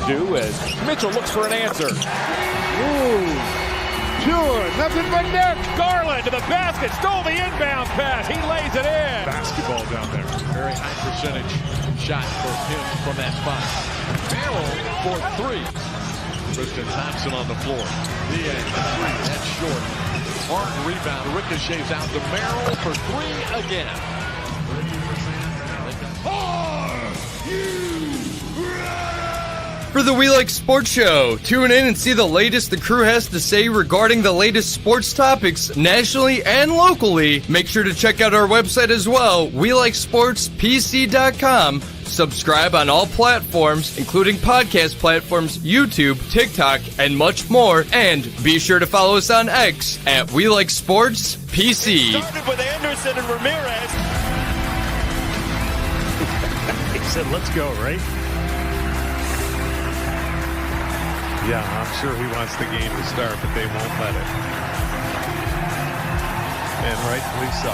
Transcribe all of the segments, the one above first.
do as Mitchell looks for an answer. Ooh, pure, nothing but net. Garland to the basket, stole the inbound pass. He lays it in. Basketball down there. Very high percentage shot for him from that spot. Merrill for three. Tristan Thompson on the floor. Diaz for three. That's short. Hard rebound. Ricochets out to Merrill for three again. For the We Like Sports Show, tune in and see the latest the crew has to say regarding the latest sports topics nationally and locally. Make sure to check out our website as well, WeLikeSportsPC.com. Subscribe on all platforms, including podcast platforms, YouTube, TikTok, and much more. And be sure to follow us on X at WeLikeSportsPC. Started with Anderson and Ramirez. He said, let's go, right? Yeah, I'm sure he wants the game to start, but they won't let it. And rightfully so.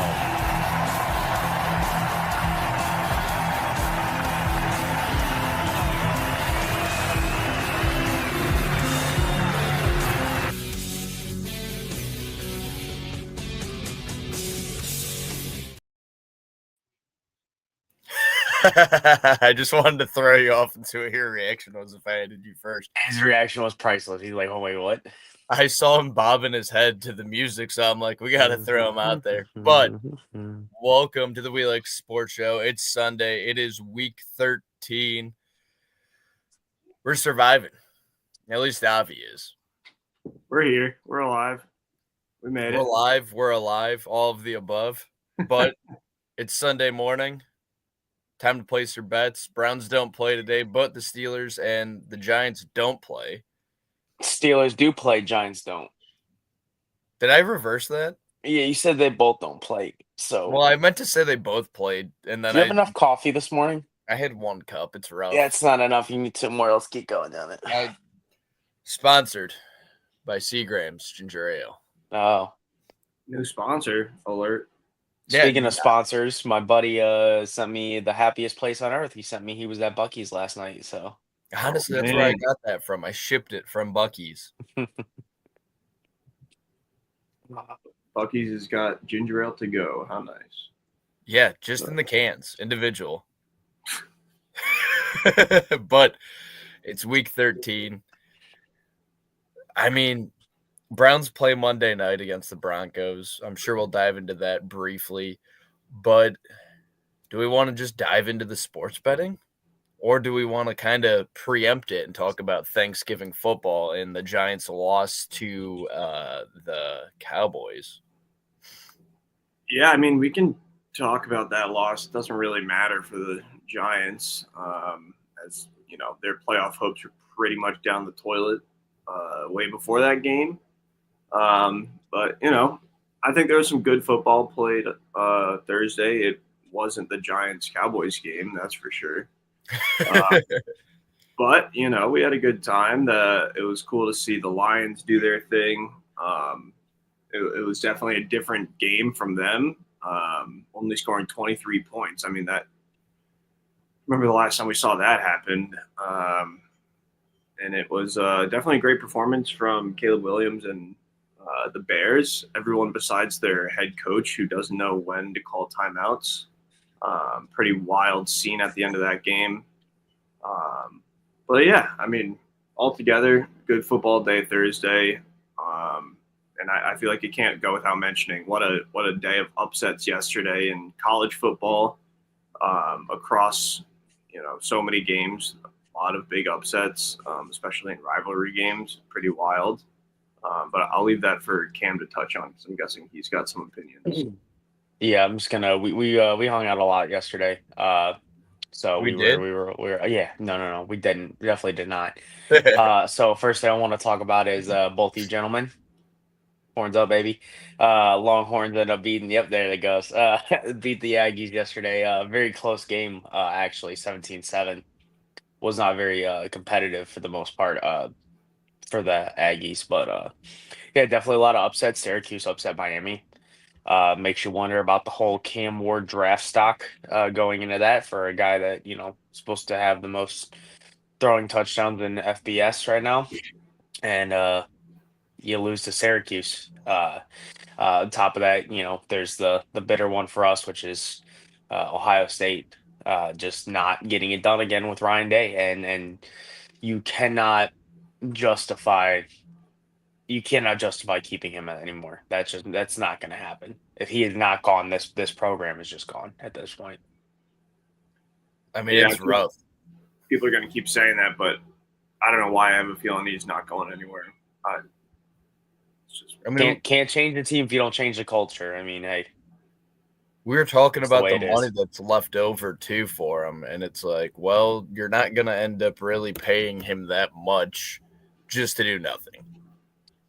I just wanted to throw you off and see what your reaction was if I handed you first. His reaction was priceless. He's like, oh, wait, what? I saw him bobbing his head to the music, so I'm like, we got to throw him out there. But welcome to the We Like Sports Show. It's Sunday. It is week 13. We're surviving. At least Avi is. We're here. We're alive. We made it. We're alive. We're alive. All of the above. But it's Sunday morning. Time to place your bets. Browns don't play today, but the Steelers and the Giants don't play. Steelers do play, Giants don't. Did I reverse that? Yeah, you said they both don't play. So, Well, I meant to say they both played, and then do you have enough coffee this morning? I had one cup. It's rough. Yeah, it's not enough. You need some more. Let's keep going down it. Sponsored by Seagram's Ginger Ale. Oh, New sponsor alert. speaking of sponsors, my buddy sent me the happiest place on earth. He was at Buc-ee's last night. So Honestly, that's where I got that from. I shipped it from Buc-ee's. Buc-ee's has got ginger ale to go. How nice. Yeah, just in the cans, individual. But it's week 13. I mean, Browns play Monday night against the Broncos. I'm sure we'll dive into that briefly. But do we want to just dive into the sports betting? Or do we want to kind of preempt it and talk about Thanksgiving football and the Giants' loss to the Cowboys? Yeah, I mean, we can talk about that loss. It doesn't really matter for the Giants, as you know, their playoff hopes were pretty much down the toilet way before that game. But you know, I think there was some good football played Thursday. It wasn't the Giants-Cowboys game, that's for sure. But you know, we had a good time. It was cool to see the Lions do their thing. It was definitely a different game from them. Only scoring 23 points. I mean, remember the last time we saw that happen. And it was definitely a great performance from Caleb Williams and the Bears. Everyone besides their head coach, who doesn't know when to call timeouts. Pretty wild scene at the end of that game. But yeah, I mean, altogether, good football day Thursday. And I feel like you can't go without mentioning what a day of upsets yesterday in college football, across, you know, so many games, a lot of big upsets, especially in rivalry games, pretty wild. But I'll leave that for Cam to touch on, because I'm guessing he's got some opinions. yeah, I'm just gonna we hung out a lot yesterday. So we were yeah, no, we didn't. We definitely did not. So first thing I want to talk about is both you gentlemen. Horns up, baby. Longhorns ended up beating, yep, there it goes. Beat the Aggies yesterday. Very close game, actually, 17-7. Was not very competitive for the most part for the Aggies. But, yeah, definitely a lot of upsets. Syracuse upset Miami. Makes you wonder about the whole Cam Ward draft stock going into that for a guy that, you know, supposed to have the most throwing touchdowns in FBS right now, and you lose to Syracuse. On top of that, there's the bitter one for us, which is Ohio State, just not getting it done again with Ryan Day, and you cannot justify keeping him anymore. That's not going to happen. If he is not gone, this program is just gone at this point. I mean, it's rough. People are going to keep saying that, but I don't know why I have a feeling he's not going anywhere. Can't change the team if you don't change the culture. I mean, hey. We were talking about the money that's left over too for him, and it's like, well, you're not going to end up really paying him that much just to do nothing.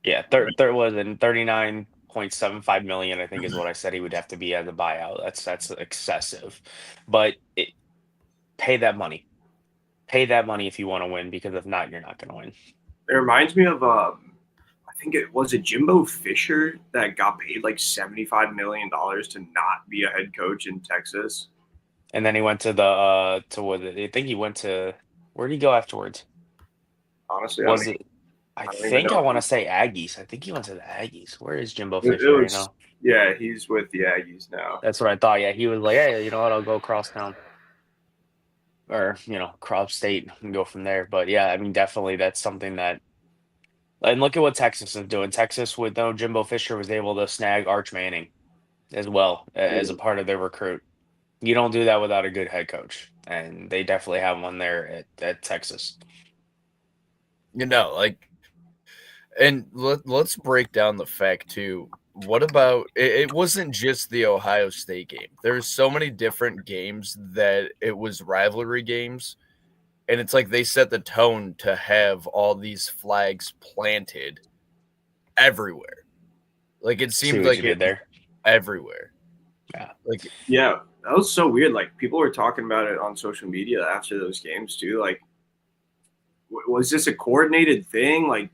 Yeah, there was in 39.75 million, I think, is what I said he would have to be as a buyout. That's excessive, but pay that money. Pay that money if you want to win, because if not, you're not going to win. It reminds me of I think it was Jimbo Fisher that got paid like $75 million to not be a head coach in Texas. And then he went to I think he went to, where did he go afterwards? Honestly, I want to say Aggies. I think he went to the Aggies. Where is Jimbo Fisher right now? Yeah, he's with the Aggies now. That's what I thought. Yeah, he was like, hey, you know what? I'll go across town. Or, across state and go from there. But yeah, I mean, definitely that's something that. And look at what Texas is doing. Texas, with no Jimbo Fisher, was able to snag Arch Manning as well as a part of their recruit. You don't do that without a good head coach, and they definitely have one there at Texas. And let's break down the fact too. What about it wasn't just the Ohio State game. There's so many different games that it was rivalry games. And it's like they set the tone to have all these flags planted everywhere. Like it seemed like it there everywhere. Yeah, that was so weird. Like people were talking about it on social media after those games too. Like, was this a coordinated thing? Like,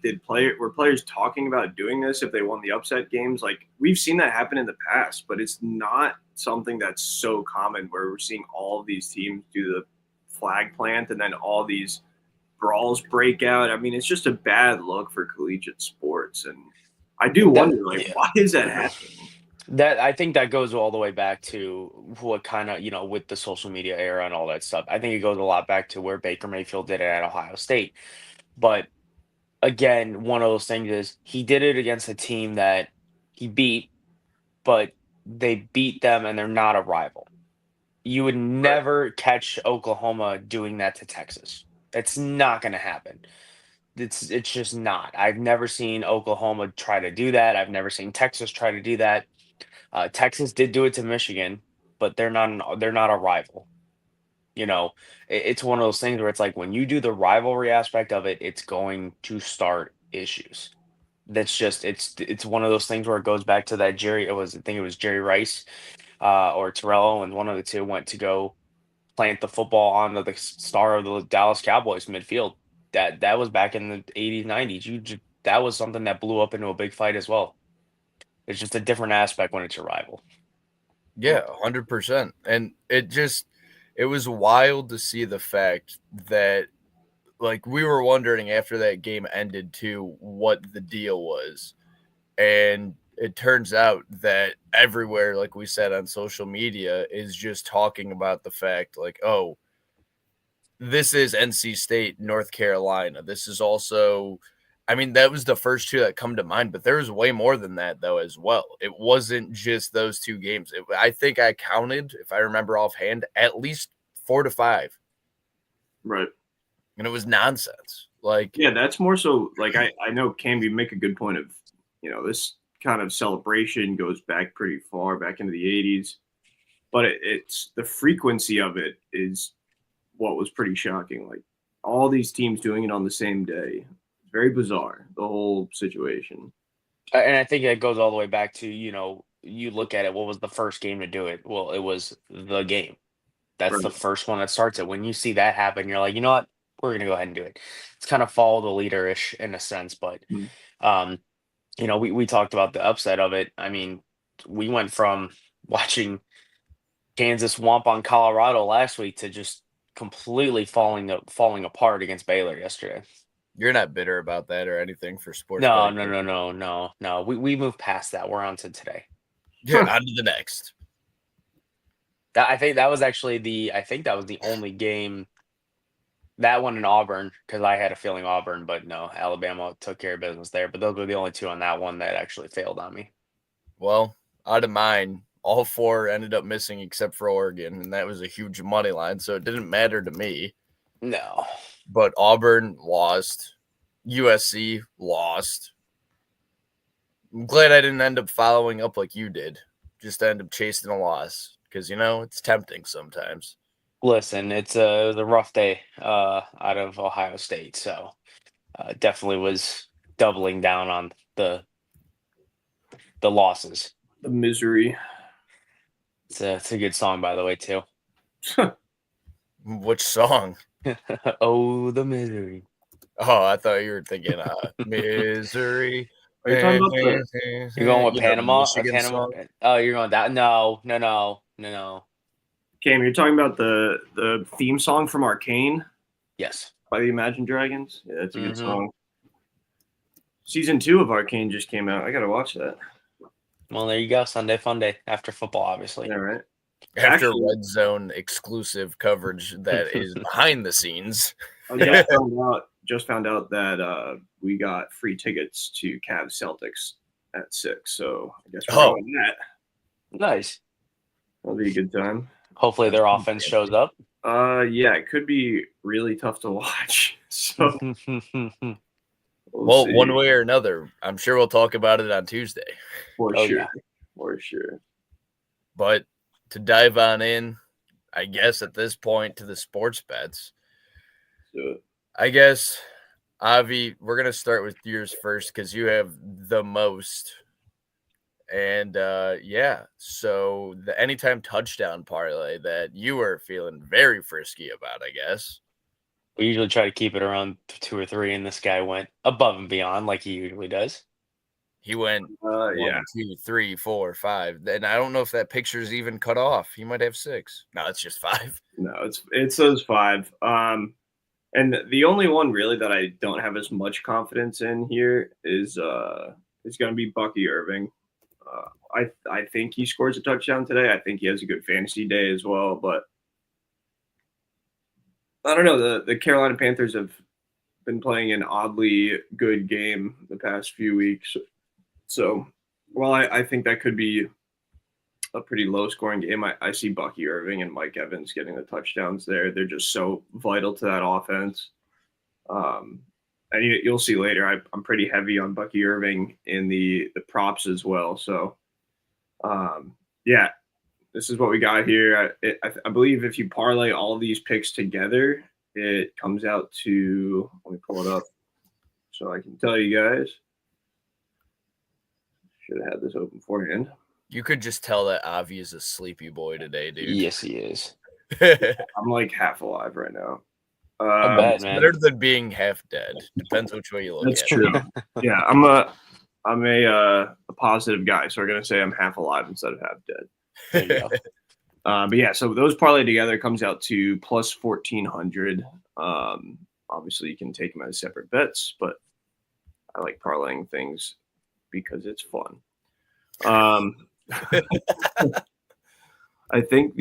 were players talking about doing this if they won the upset games? Like, we've seen that happen in the past, but it's not something that's so common where we're seeing all of these teams do the flag plant and then all these brawls break out. I mean, it's just a bad look for collegiate sports, and I do wonder, why is that happening? I think that goes all the way back to what kind of, with the social media era and all that stuff. I think it goes a lot back to where Baker Mayfield did it at Ohio State. But again, one of those things is he did it against a team that he beat, but they beat them and they're not a rival. You would never catch Oklahoma doing that to Texas. It's not going to happen. It's just not. I've never seen Oklahoma try to do that. I've never seen Texas try to do that. Texas did do it to Michigan, but they're not a rival. It's one of those things where it's like when you do the rivalry aspect of it, it's going to start issues. That's just it's one of those things where it goes back to that I think it was Jerry Rice or Terrell, and one of the two went to go plant the football onto the star of the Dallas Cowboys midfield. That was back in the 80s, 90s. That was something that blew up into a big fight as well. It's just a different aspect when it's your rival. Yeah, 100%. And it was wild to see the fact that, like, we were wondering after that game ended too what the deal was. And it turns out that everywhere, like we said on social media, is just talking about the fact, like, oh, this is NC State, North Carolina. This is also, I mean, that was the first two that come to mind, but there was way more than that, though, as well. It wasn't just those two games. I think I counted, if I remember offhand, at least 4 to 5. Right. And it was nonsense. Yeah, that's more so, I know, Cam, you make a good point of, this kind of celebration goes back pretty far, back into the 80s. But it's the frequency of it is what was pretty shocking. Like, all these teams doing it on the same day. It's very bizarre, the whole situation. And I think it goes all the way back to, you look at it, what was the first game to do it? Well, it was the game. That's the first one that starts it. When you see that happen, you're like, you know what? We're going to go ahead and do it. It's kind of follow the leader-ish in a sense. But, we talked about the upset of it. I mean, we went from watching Kansas womp on Colorado last week to just completely falling apart against Baylor yesterday. You're not bitter about that or anything for sports No. betting? No. We moved past that. We're on to today. Yeah, on to the next. I think that was the only game. That one in Auburn, because I had a feeling Auburn, but no, Alabama took care of business there. But those were the only two on that one that actually failed on me. Well, out of mine, all 4 ended up missing except for Oregon, and that was a huge money line, so it didn't matter to me. No. But Auburn lost. USC lost. I'm glad I didn't end up following up like you did. Just end up chasing a loss because, it's tempting sometimes. Listen, it was a rough day out of Ohio State, so definitely was doubling down on the losses. The misery. It's a good song, by the way, too. Which song? Oh, the misery. Oh, I thought you were thinking misery. Are you talking about You're going with Panama? Michigan Panama? song? Oh, you're going that? No. Cam, you're talking about the theme song from Arcane Yes. by the Imagine Dragons? Yeah, that's a good song. Season 2 of Arcane just came out. I gotta watch that. Well, there you go. Sunday fun day after football, obviously. Yeah, right. After Red Zone exclusive coverage that is behind the scenes. I just found out that we got free tickets to Cavs Celtics at 6. So I guess we're going that. Nice. That'll be a good time. Hopefully their offense shows up. Yeah, it could be really tough to watch. So well, one way or another, I'm sure we'll talk about it on Tuesday. For sure. But to dive on in, I guess at this point to the sports bets. I guess, Avi, we're going to start with yours first because you have the most. And, so the anytime touchdown parlay that you were feeling very frisky about, I guess. We usually try to keep it around 2 or 3, and this guy went above and beyond like he usually does. He went 1, 2, 3, 4, 5. And I don't know if that picture's even cut off. He might have 6. No, it's just 5. No, it's those 5. And the only one really that I don't have as much confidence in here is going to be Bucky Irving. I think he scores a touchdown today. I think he has a good fantasy day as well. But I don't know. The Carolina Panthers have been playing an oddly good game the past few weeks. So, while I think that could be a pretty low-scoring game, I see Bucky Irving and Mike Evans getting the touchdowns there. They're just so vital to that offense. And you'll see later, I'm pretty heavy on Bucky Irving in the props as well. So, this is what we got here. I believe if you parlay all of these picks together, it comes out to, let me pull it up so I can tell you guys. Should have had this open beforehand. You could just tell that Avi is a sleepy boy today, dude. Yes, he is. I'm like half alive right now. I bet, it's man. better than being half dead. Depends which way you look That's at true. it. Yeah, I'm a positive guy, so we're gonna say I'm half alive instead of half dead. There you go. But yeah, so those parlay together comes out to plus 1,400. Obviously, you can take them as separate bets, but I like parlaying things because it's fun. I think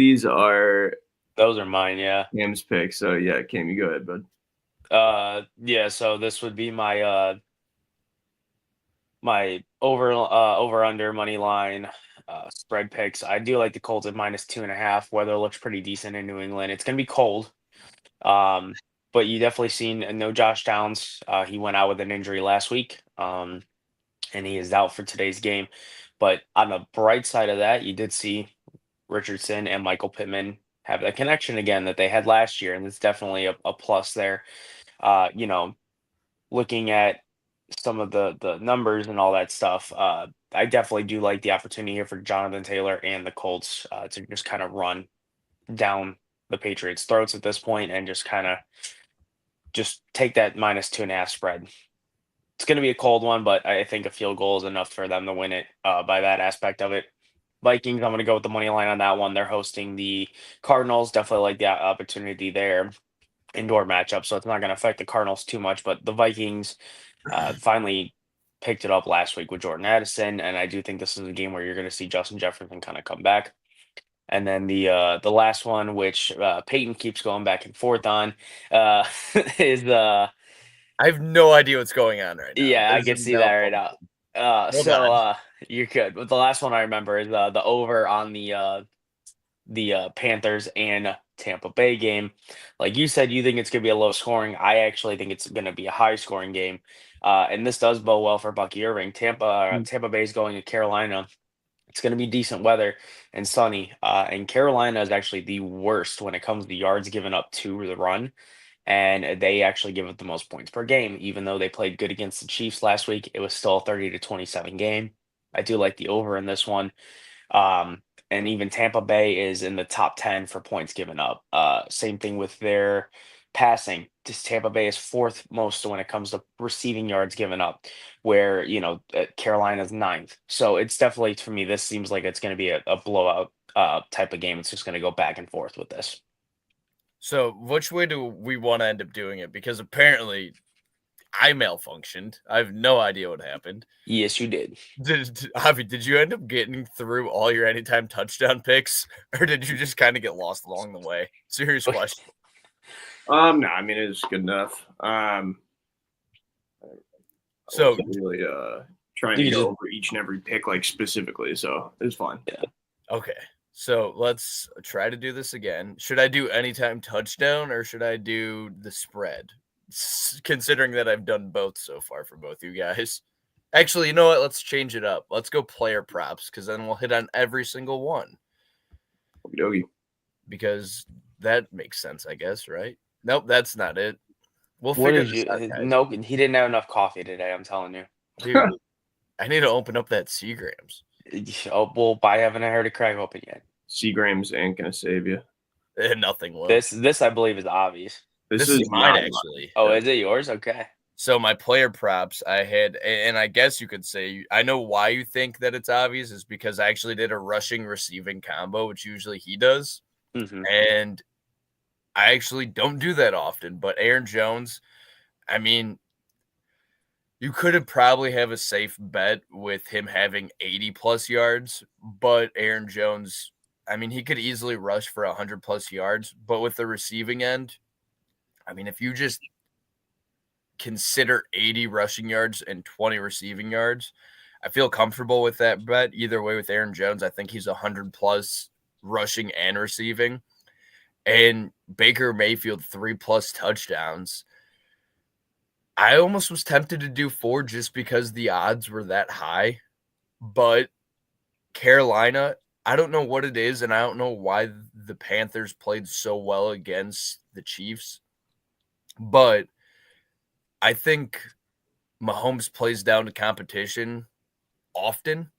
those are mine, yeah. Cam's picks. So yeah, Cam, you go ahead, bud. Yeah. So this would be my my over under money line spread picks. I do like the Colts at -2.5. Weather looks pretty decent in New England. It's gonna be cold. But you definitely seen no Josh Downs. He went out with an injury last week. And he is out for today's game. But on the bright side of that, you did see Richardson and Michael Pittman have that connection again that they had last year, and it's definitely a plus there. Looking at some of the numbers and all that stuff, I definitely do like the opportunity here for Jonathan Taylor and the Colts to just kind of run down the Patriots' throats at this point and just kind of just take that -2.5 spread. It's going to be a cold one, but I think a field goal is enough for them to win it by that aspect of it. Vikings, I'm going to go with the money line on that one. They're hosting the Cardinals. Definitely like the opportunity there. Indoor matchup, so it's not going to affect the Cardinals too much. But the Vikings finally picked it up last week with Jordan Addison, and I do think this is a game where you're going to see Justin Jefferson kind of come back. And then the last one, which Payton keeps going back and forth on, is I have no idea what's going on right now. Yeah, I can see that right now. You're good. But the last one I remember is the over on the Panthers and Tampa Bay game. Like you said, you think it's going to be a low scoring. I actually think it's going to be a high scoring game. And this does bode well for Bucky Irving. Tampa Bay is going to Carolina. It's going to be decent weather and sunny. And Carolina is actually the worst when it comes to yards given up to the run. And they actually give up the most points per game. Even though they played good against the Chiefs last week, it was still a 30-27 game. I do like the over in this one. And even Tampa Bay is in the top 10 for points given up. Same thing with their passing. Just Tampa Bay is fourth most when it comes to receiving yards given up, where, Carolina's ninth. So it's definitely, for me, this seems like it's going to be a blowout type of game. It's just going to go back and forth with this. So which way do we want to end up doing it? Because apparently I malfunctioned. I have no idea what happened. Yes, you did. Javi, did you end up getting through all your anytime touchdown picks, or did you just kind of get lost along the way? Serious question. No, I mean, it was good enough. So really trying to go over each and every pick like specifically, so it was fine. Yeah. Okay. So let's try to do this again. Should I do anytime touchdown or should I do the spread? Considering that I've done both so far for both you guys. Actually, you know what? Let's change it up. Let's go player props because then we'll hit on every single one. Okey-dokey. Because that makes sense, I guess, right? Nope, that's not it. We'll What figure did this out. Nope, he didn't have enough coffee today, I'm telling you. Dude, I need to open up that Seagrams. Oh, well, I haven't heard it crack open yet. Seagrams ain't gonna save you. Nothing will. This I believe is obvious. This is mine, actually. Oh, is it yours? Okay. So my player props I had, and I guess you could say, I know why you think that it's obvious is because I actually did a rushing receiving combo, which usually he does. Mm-hmm. And I actually don't do that often, but Aaron Jones, I mean, you could probably have a safe bet with him having 80 plus yards, but Aaron Jones, I mean, he could easily rush for 100 plus yards, but with the receiving end, I mean, if you just consider 80 rushing yards and 20 receiving yards, I feel comfortable with that bet. Either way with Aaron Jones, I think he's 100 plus rushing and receiving. And Baker Mayfield 3+ touchdowns. I almost was tempted to do 4 just because the odds were that high. But Carolina, I don't know what it is, and I don't know why the Panthers played so well against the Chiefs. But I think Mahomes plays down to competition often,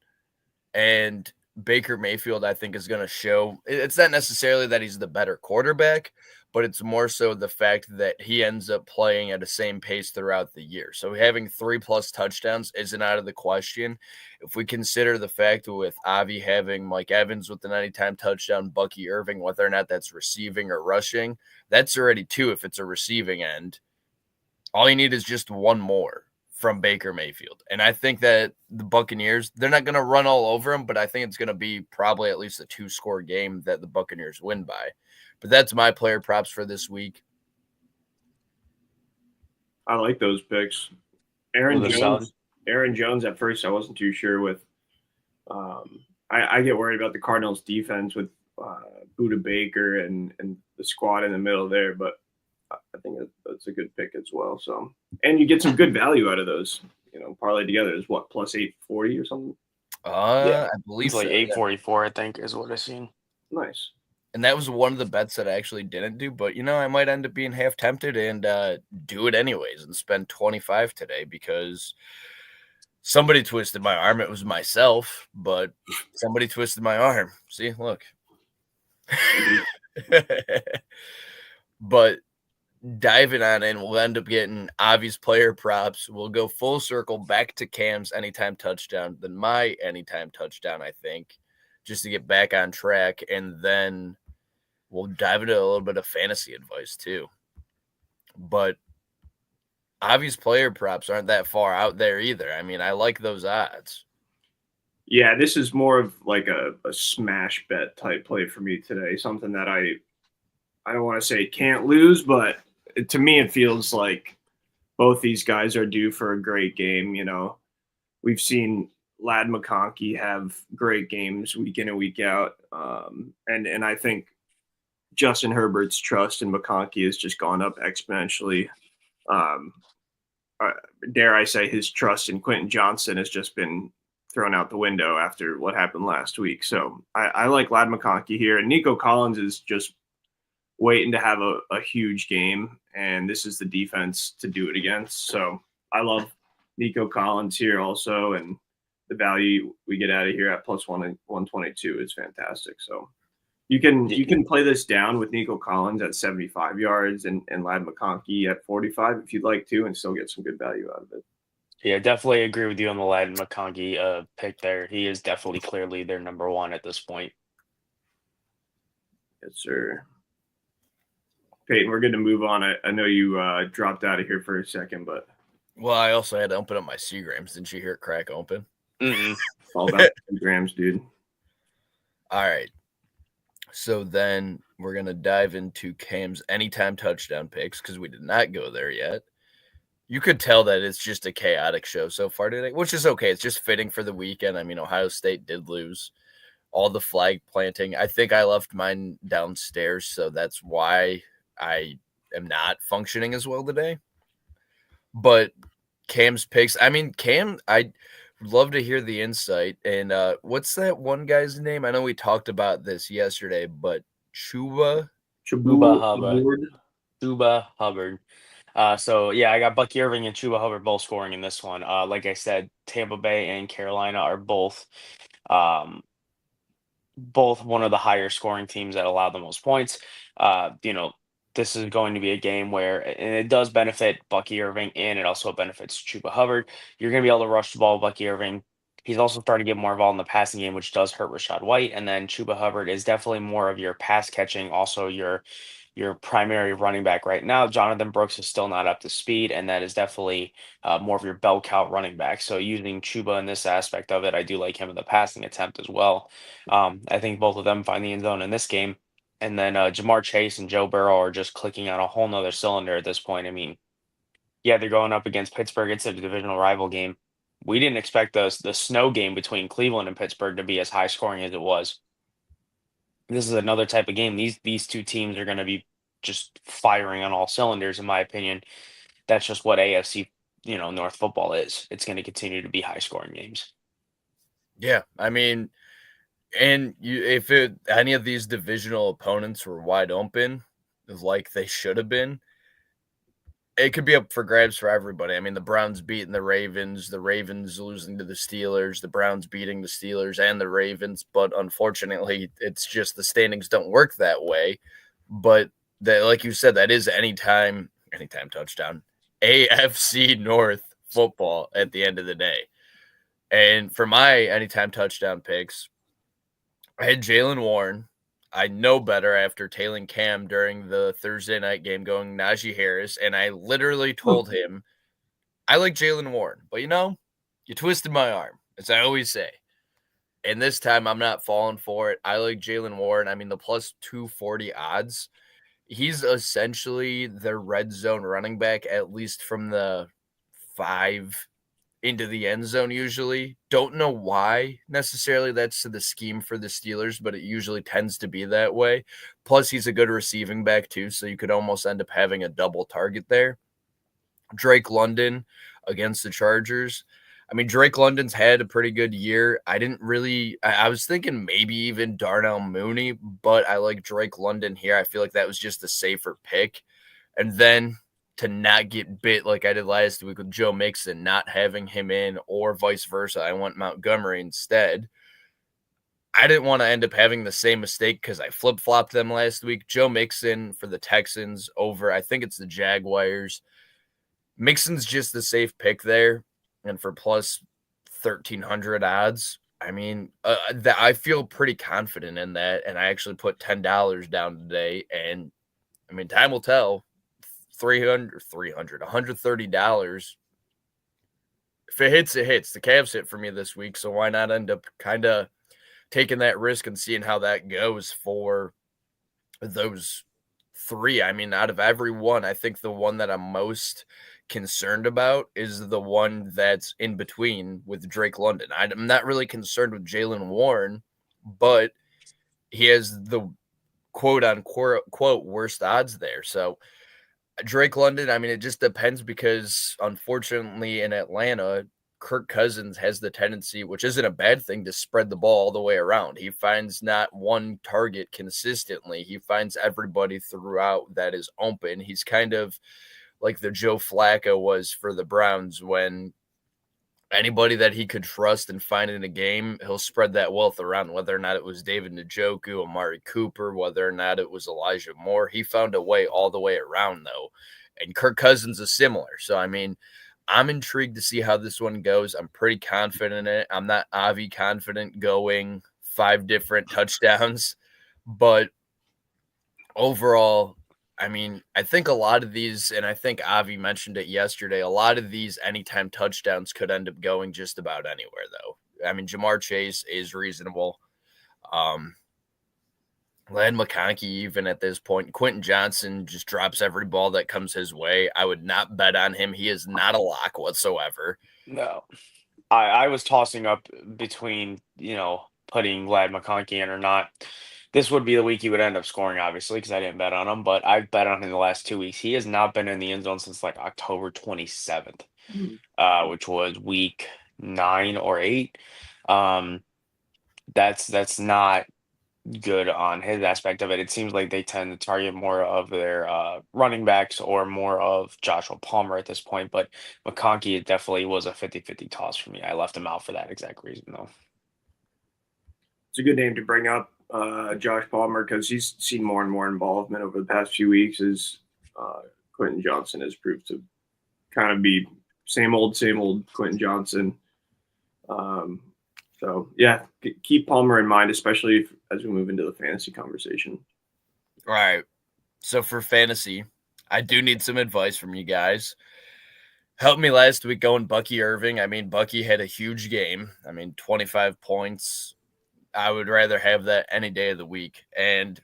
and Baker Mayfield, I think, is going to show. It's not necessarily that he's the better quarterback, but it's more so the fact that he ends up playing at the same pace throughout the year. So having 3+ touchdowns isn't out of the question. If we consider the fact with Avi having Mike Evans with an anytime touchdown, Bucky Irving, whether or not that's receiving or rushing, that's already 2 if it's a receiving end. All you need is just 1 more from Baker Mayfield. And I think that the Buccaneers, they're not going to run all over him, but I think it's going to be probably at least a 2-score game that the Buccaneers win by. But that's my player props for this week. I like those picks. Aaron Jones, at first I wasn't too sure with. I get worried about the Cardinals defense with Buda Baker and the squad in the middle there, but I think that's a good pick as well. So, and you get some good value out of those. Parlay together is what, plus 840 or something. Yeah, I believe it's like 844. I think is what I've seen. Nice. And that was one of the bets that I actually didn't do, but I might end up being half tempted and do it anyways and spend 25 today because somebody twisted my arm. It was myself, but somebody twisted my arm. See, look. But diving on in, we'll end up getting Avi's player props. We'll go full circle back to Cam's anytime touchdown, then my anytime touchdown, I think. just to get back on track. And then we'll dive into a little bit of fantasy advice too. But obvious player props aren't that far out there either. I mean, I like those odds. Yeah, this is more of like a smash bet type play for me today. Something that I don't want to say can't lose, but to me it feels like both these guys are due for a great game. You know, we've seen Ladd McConkey have great games week in and week out, and I think Justin Herbert's trust in McConkey has just gone up exponentially. Dare I say his trust in Quentin Johnson has just been thrown out the window after what happened last week. So I like Ladd McConkey here. And Nico Collins is just waiting to have a huge game, and this is the defense to do it against. So I love Nico Collins here also, and the value we get out of here at plus 122 is fantastic. So you can play this down with Nico Collins at 75 yards and Ladd McConkey at 45 if you'd like to, and still get some good value out of it. Yeah, definitely agree with you on the Ladd McConkey pick there. He is definitely clearly their number one at this point. Yes, sir. Payton, we're going to move on. I know you dropped out of here for a second, but well, I also had to open up my Seagrams. Didn't you hear it crack open? All about Seagrams, dude. All right. So then we're going to dive into Cam's anytime touchdown picks because we did not go there yet. You could tell that it's just a chaotic show so far today, which is okay. It's just fitting for the weekend. I mean, Ohio State did lose. All the flag planting. I think I left mine downstairs, so that's why I am not functioning as well today. But Cam's picks, I mean, Cam, I'd love to hear the insight. And what's that one guy's name? I know we talked about this yesterday, but Chuba Hubbard. So yeah, I got Bucky Irving and Chuba Hubbard both scoring in this one. Like I said, Tampa Bay and Carolina are both one of the higher scoring teams that allow the most points. This is going to be a game where, and it does benefit Bucky Irving and it also benefits Chuba Hubbard. You're going to be able to rush the ball with Bucky Irving. He's also starting to get more involved in the passing game, which does hurt Rashad White. And then Chuba Hubbard is definitely more of your pass catching, also your primary running back right now. Jonathan Brooks is still not up to speed, and that is definitely more of your bell cow running back. So using Chuba in this aspect of it, I do like him in the passing attempt as well. I think both of them find the end zone in this game. And then Jamar Chase and Joe Burrow are just clicking on a whole nother cylinder at this point. I mean, yeah, they're going up against Pittsburgh. It's a divisional rival game. We didn't expect the snow game between Cleveland and Pittsburgh to be as high scoring as it was. This is another type of game. These two teams are going to be just firing on all cylinders, in my opinion. That's just what AFC, North football is. It's going to continue to be high scoring games. Yeah, I mean, and if any of these divisional opponents were wide open, like they should have been, it could be up for grabs for everybody. I mean, the Browns beating the Ravens losing to the Steelers, the Browns beating the Steelers and the Ravens. But unfortunately, it's just the standings don't work that way. But that, like you said, that is anytime touchdown, AFC North football at the end of the day. And for my anytime touchdown picks, I had Jaylen Warren. I know better after tailing Cam during the Thursday night game going Najee Harris, and I literally told him, I like Jaylen Warren, but you twisted my arm, as I always say. And this time I'm not falling for it. I like Jaylen Warren. I mean, the plus 240 odds, he's essentially the red zone running back, at least from the 5 into the end zone usually. Don't know why necessarily that's to the scheme for the Steelers, but it usually tends to be that way. Plus, he's a good receiving back too, so you could almost end up having a double target there. Drake London against the Chargers. I mean, Drake London's had a pretty good year. I was thinking maybe even Darnell Mooney, but I like Drake London here. I feel like that was just a safer pick. And then to not get bit like I did last week with Joe Mixon, not having him in, or vice versa, I went Montgomery instead. I didn't want to end up having the same mistake because I flip-flopped them last week. Joe Mixon for the Texans over, I think it's the Jaguars. Mixon's just the safe pick there. And for plus 1,300 odds, I mean, I feel pretty confident in that, and I actually put $10 down today, and I mean, time will tell. $130. If it hits, it hits. The Cavs hit for me this week, so why not end up kind of taking that risk and seeing how that goes for those three? I mean, out of every one, I think the one that I'm most concerned about is the one that's in between with Drake London. I'm not really concerned with Jaylen Warren, but he has the quote unquote worst odds there. So Drake London, I mean, it just depends because unfortunately in Atlanta, Kirk Cousins has the tendency, which isn't a bad thing, to spread the ball all the way around. He finds not one target consistently. He finds everybody throughout that is open. He's kind of like the Joe Flacco was for the Browns when anybody that he could trust and find in a game, he'll spread that wealth around, whether or not it was David Njoku, Amari Cooper, whether or not it was Elijah Moore. He found a way all the way around, though. And Kirk Cousins is similar. So, I mean, I'm intrigued to see how this one goes. I'm pretty confident in it. I'm not Avi confident going 5 different touchdowns, but overall, I mean, I think a lot of these, and I think Avi mentioned it yesterday, a lot of these anytime touchdowns could end up going just about anywhere, though. I mean, Jamar Chase is reasonable. Len McConkey, even at this point, Quentin Johnson just drops every ball that comes his way. I would not bet on him. He is not a lock whatsoever. No. I was tossing up between, putting Lad McConkey in or not. This would be the week he would end up scoring, obviously, because I didn't bet on him, but I've bet on him the last 2 weeks. He has not been in the end zone since like October 27th, which was week 9 or 8. That's not good on his aspect of it. It seems like they tend to target more of their running backs or more of Joshua Palmer at this point, but McConkey, it definitely was a 50-50 toss for me. I left him out for that exact reason, though. It's a good name to bring up, Josh Palmer, because he's seen more and more involvement over the past few weeks as Quentin Johnson has proved to kind of be same old Quentin Johnson. So, yeah, keep Palmer in mind, especially as we move into the fantasy conversation. All right. So for fantasy, I do need some advice from you guys. Helped me last week going Bucky Irving. I mean, Bucky had a huge game. I mean, 25 points. I would rather have that any day of the week. And,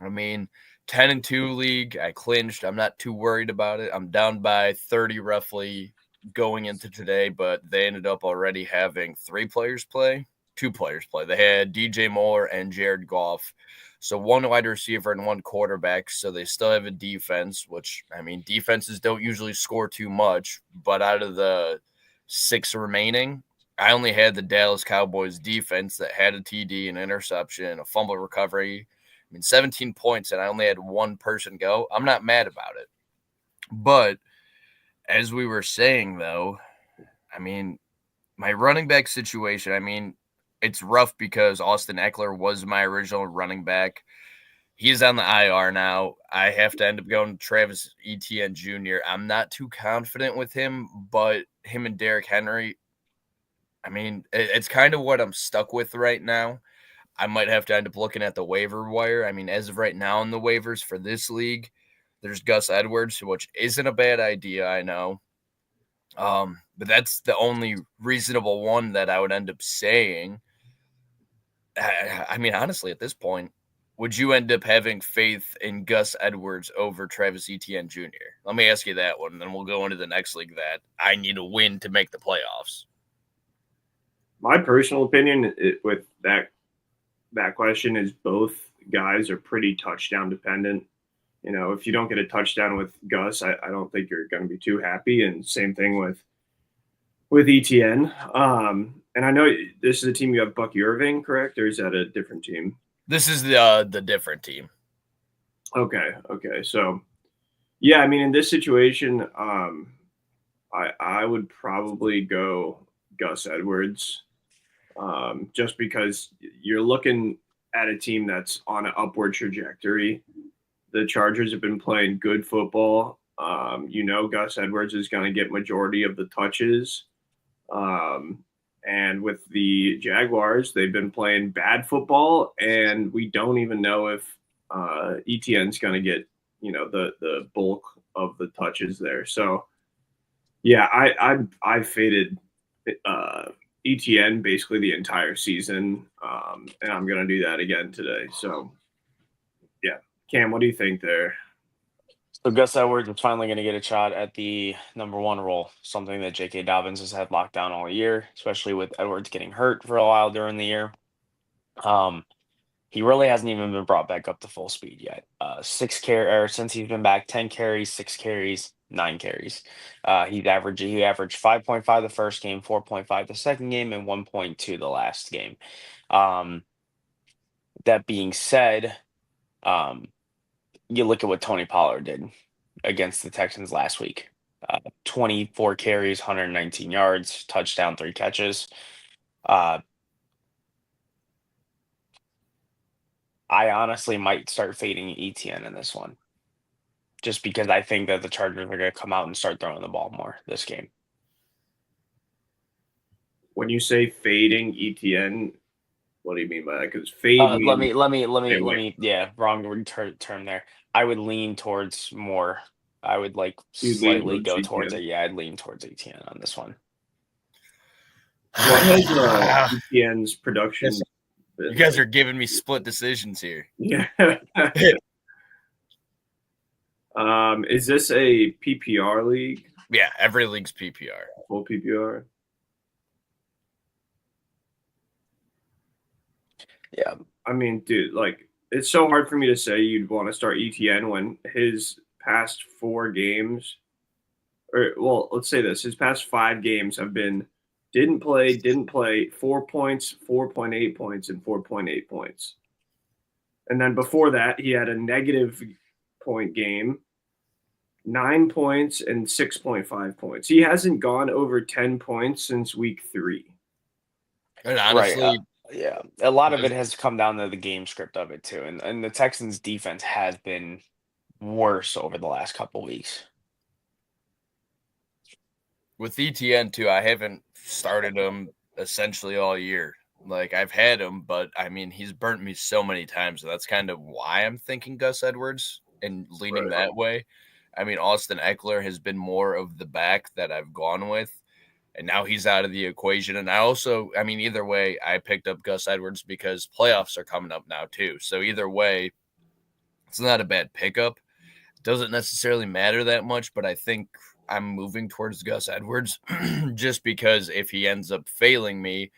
I mean, 10-2 league, I clinched. I'm not too worried about it. I'm down by 30 roughly going into today, but they ended up already having 2 players play. They had DJ Moore and Jared Goff. So 1 wide receiver and 1 quarterback. So they still have a defense, which, I mean, defenses don't usually score too much. But out of the 6 remaining, I only had the Dallas Cowboys defense that had a TD, an interception, a fumble recovery. I mean, 17 points, and I only had 1 person go. I'm not mad about it. But as we were saying, though, I mean, my running back situation, I mean, it's rough because Austin Eckler was my original running back. He's on the IR now. I have to end up going Travis Etienne Jr. I'm not too confident with him, but him and Derrick Henry, I mean, it's kind of what I'm stuck with right now. I might have to end up looking at the waiver wire. I mean, as of right now in the waivers for this league, there's Gus Edwards, which isn't a bad idea, I know. But that's the only reasonable one that I would end up saying. I mean, honestly, at this point, would you end up having faith in Gus Edwards over Travis Etienne Jr.? Let me ask you that one, and then we'll go into the next league that I need a win to make the playoffs. My personal opinion with that question is both guys are pretty touchdown dependent. If you don't get a touchdown with Gus, I don't think you're going to be too happy. And same thing with Etienne. And I know this is a team you have Bucky Irving, correct? Or is that a different team? This is the different team. Okay. So, yeah, I mean, in this situation, I would probably go Gus Edwards, just because you're looking at a team that's on an upward trajectory. The Chargers have been playing good football. Gus Edwards is going to get majority of the touches. And with the Jaguars, they've been playing bad football, and we don't even know if ETN's going to get, the bulk of the touches there. So, yeah, I faded ETN basically the entire season, and I'm going to do that again today. So, yeah. Cam, what do you think there? So Gus Edwards is finally going to get a shot at the number 1 role, something that J.K. Dobbins has had locked down all year, especially with Edwards getting hurt for a while during the year. He really hasn't even been brought back up to full speed yet. Since he's been back, 10 carries, 6 carries, 9 carries. He averaged 5.5 the first game, 4.5 the second game, and 1.2 the last game. That being said, you look at what Tony Pollard did against the Texans last week. 24 carries, 119 yards, touchdown, 3 catches. I honestly might start fading ETN in this one, just because I think that the Chargers are going to come out and start throwing the ball more this game. When you say fading ETN, what do you mean by that? Because fade. Let me. Yeah, wrong term there. I would lean towards more. I would slightly go towards it. Yeah, I'd lean towards ETN on this one. What has ETN's production? You guys are giving me split decisions here. Yeah. Is this a PPR league? Yeah, every league's PPR. Full PPR. Yeah. I mean, dude, it's so hard for me to say you'd want to start ETN when his past 4 games, let's say this, his past 5 games have been didn't play, 4 points, 4.8 points, and 4.8 points. And then before that, he had a negative point game, 9 points, and 6.5 points. He hasn't gone over 10 points since week 3. And honestly, yeah, a lot of it has come down to the game script of it too, and the Texans' defense has been worse over the last couple weeks. With ETN too, I haven't started him essentially all year. I've had him, but I mean he's burnt me so many times. So that's kind of why I'm thinking Gus Edwards and leaning that way. I mean Austin Eckler has been more of the back that I've gone with. And now he's out of the equation. And either way, I picked up Gus Edwards because playoffs are coming up now too. So either way, it's not a bad pickup. It doesn't necessarily matter that much, but I think I'm moving towards Gus Edwards just because if he ends up failing me,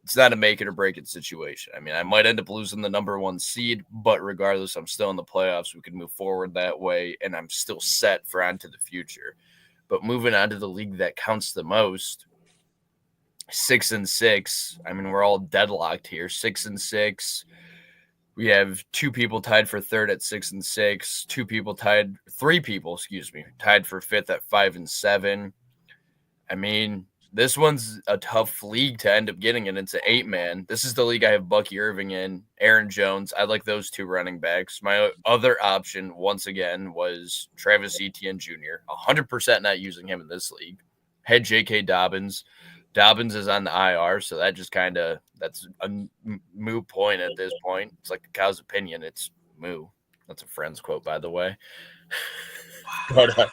it's not a make it or break it situation. I mean, I might end up losing the number 1 seed, but regardless, I'm still in the playoffs. We can move forward that way, and I'm still set for on to the future. But moving on to the league that counts the most, 6-6. I mean, we're all deadlocked here. 6-6. We have 2 people tied for 3rd at 6-6. 3 people, tied for 5th at 5-7. I mean, this one's a tough league to end up getting, and it's an 8-man. This is the league I have Bucky Irving in, Aaron Jones. I like those 2 running backs. My other option, once again, was Travis Etienne Jr. 100% not using him in this league. Had J.K. Dobbins. Dobbins is on the IR, so that just that's a moo point at this point. It's like a cow's opinion. It's moo. That's a Friends quote, by the way. But,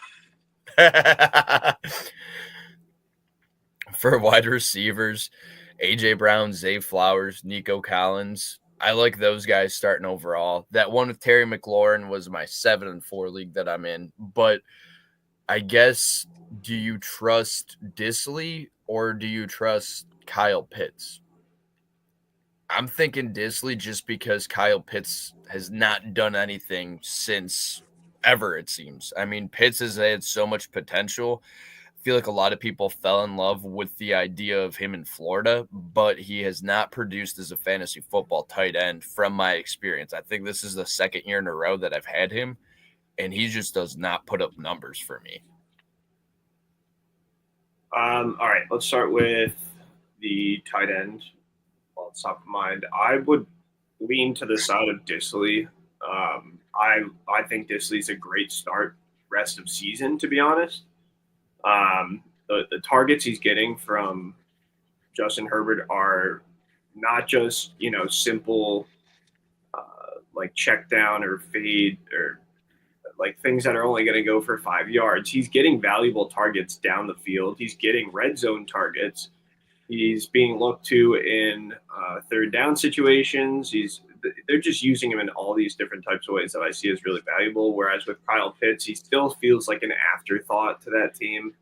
for wide receivers, A.J. Brown, Zay Flowers, Nico Collins, I like those guys starting overall. That one with Terry McLaurin was my 7-4 league that I'm in. But I guess, do you trust Disley or do you trust Kyle Pitts? I'm thinking Disley just because Kyle Pitts has not done anything since ever, it seems. I mean, Pitts has had so much potential. I feel like a lot of people fell in love with the idea of him in Florida, but he has not produced as a fantasy football tight end from my experience. I think this is the 2nd year in a row that I've had him, and he just does not put up numbers for me. All right, let's start with the tight end. Well, it's top of mind. I would lean to the side of Disley. I think Disley's a great start rest of season, to be honest. The targets he's getting from Justin Herbert are not just, simple like check down or fade or like things that are only going to go for 5 yards. He's getting valuable targets down the field. He's getting red zone targets. He's being looked to in third down situations. They're just using him in all these different types of ways that I see as really valuable. Whereas with Kyle Pitts, he still feels like an afterthought to that team.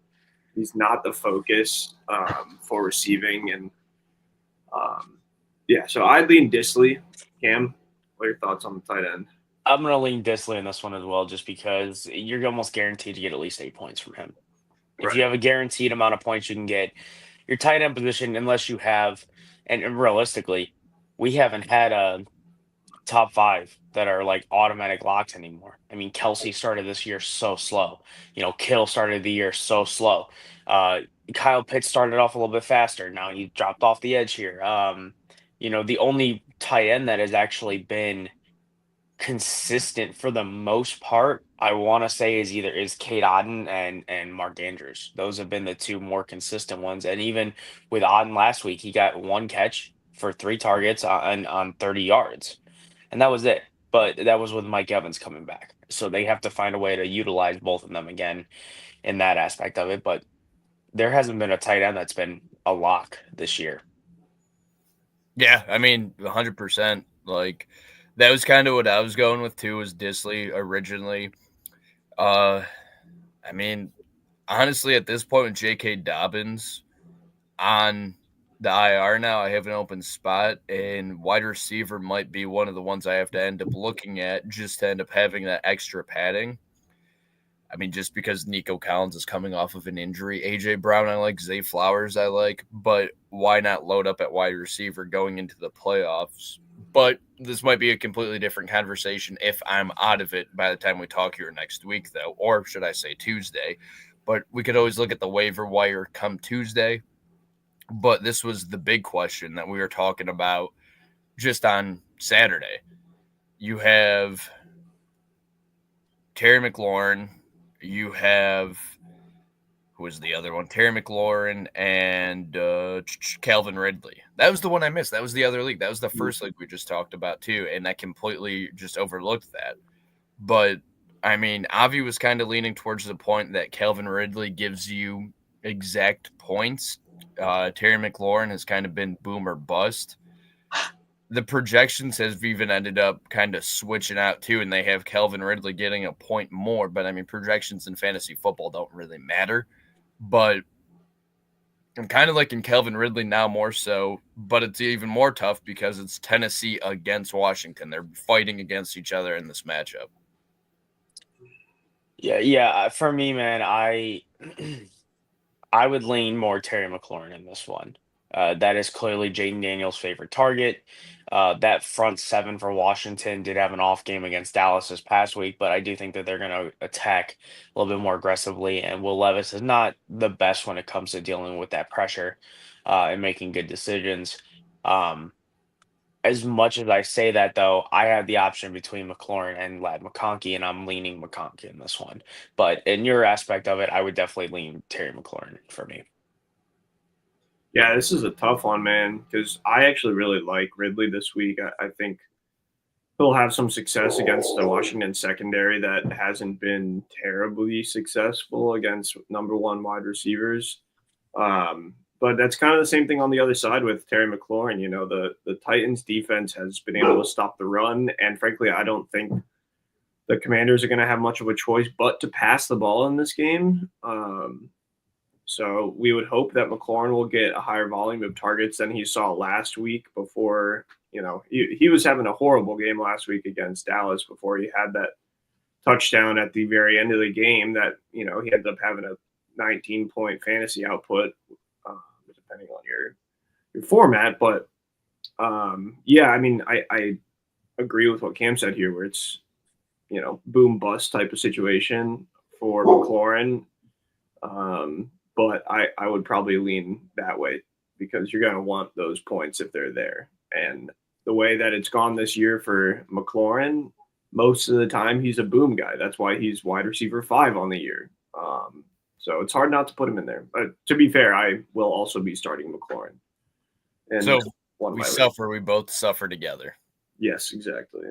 He's not the focus for receiving. And so I'd lean Disley. Cam, what are your thoughts on the tight end? I'm going to lean Disley in this one as well, just because you're almost guaranteed to get at least 8 points from him. If you have a guaranteed amount of points you can get, your tight end position, unless you have, and realistically, we haven't had a top 5 that are like automatic locks anymore. I mean, Kelsey started this year so slow. Kittle started the year so slow. Kyle Pitts started off a little bit faster. Now he dropped off the edge here. The only tight end that has actually been consistent for the most part, I want to say is Kate Otten and Mark Andrews. Those have been the 2 more consistent ones. And even with Otten last week, he got 1 catch for 3 targets on 30 yards. And that was it. But that was with Mike Evans coming back. So they have to find a way to utilize both of them again in that aspect of it. But there hasn't been a tight end that's been a lock this year. Yeah, I mean, 100%. Like, that was kind of what I was going with, too, was Disley originally. I mean, honestly, at this point with J.K. Dobbins on the IR now, I have an open spot, and wide receiver might be one of the ones I have to end up looking at just to end up having that extra padding. I mean, just because Nico Collins is coming off of an injury. A.J. Brown I like, Zay Flowers I like, but why not load up at wide receiver going into the playoffs? But this might be a completely different conversation if I'm out of it by the time we talk here next week, though, or should I say Tuesday. But we could always look at the waiver wire come Tuesday. But this was the big question that we were talking about just on Saturday. You have Terry McLaurin. You have, who was the other one? Terry McLaurin and Calvin Ridley. That was the one I missed. That was the other league. That was the first league we just talked about, too, and I completely just overlooked that. But, I mean, Avi was kind of leaning towards the point that Calvin Ridley gives you exact points. Terry McLaurin has kind of been boom or bust. The projections have even ended up kind of switching out too, and they have Calvin Ridley getting a point more. But I mean, projections in fantasy football don't really matter. But I'm kind of liking Calvin Ridley now more so, but it's even more tough because it's Tennessee against Washington. They're fighting against each other in this matchup. Yeah. For me, man, I would lean more Terry McLaurin in this one. That is clearly Jaden Daniels' favorite target. That front 7 for Washington did have an off game against Dallas this past week, but I do think that they're going to attack a little bit more aggressively. And Will Levis is not the best when it comes to dealing with that pressure and making good decisions. As much as I say that, though, I have the option between McLaurin and Ladd McConkey, and I'm leaning McConkey in this one. But in your aspect of it, I would definitely lean Terry McLaurin for me. Yeah, this is a tough one, man, because I actually really like Ridley this week. I think he'll have some success against the Washington secondary that hasn't been terribly successful against number 1 wide receivers. But that's kind of the same thing on the other side with Terry McLaurin. The Titans defense has been able to stop the run. And frankly, I don't think the Commanders are going to have much of a choice but to pass the ball in this game. So we would hope that McLaurin will get a higher volume of targets than he saw last week before, he was having a horrible game last week against Dallas before he had that touchdown at the very end of the game that, he ended up having a 19-point fantasy output, depending on your format. But, I mean, I agree with what Cam said here where it's, boom bust type of situation for McLaurin. But I would probably lean that way because you're going to want those points if they're there. And the way that it's gone this year for McLaurin, most of the time he's a boom guy. That's why he's wide receiver 5 on the year. So it's hard not to put him in there. But to be fair, I will also be starting McLaurin. And So won we my league. suffer. We both suffer together. Yes, exactly.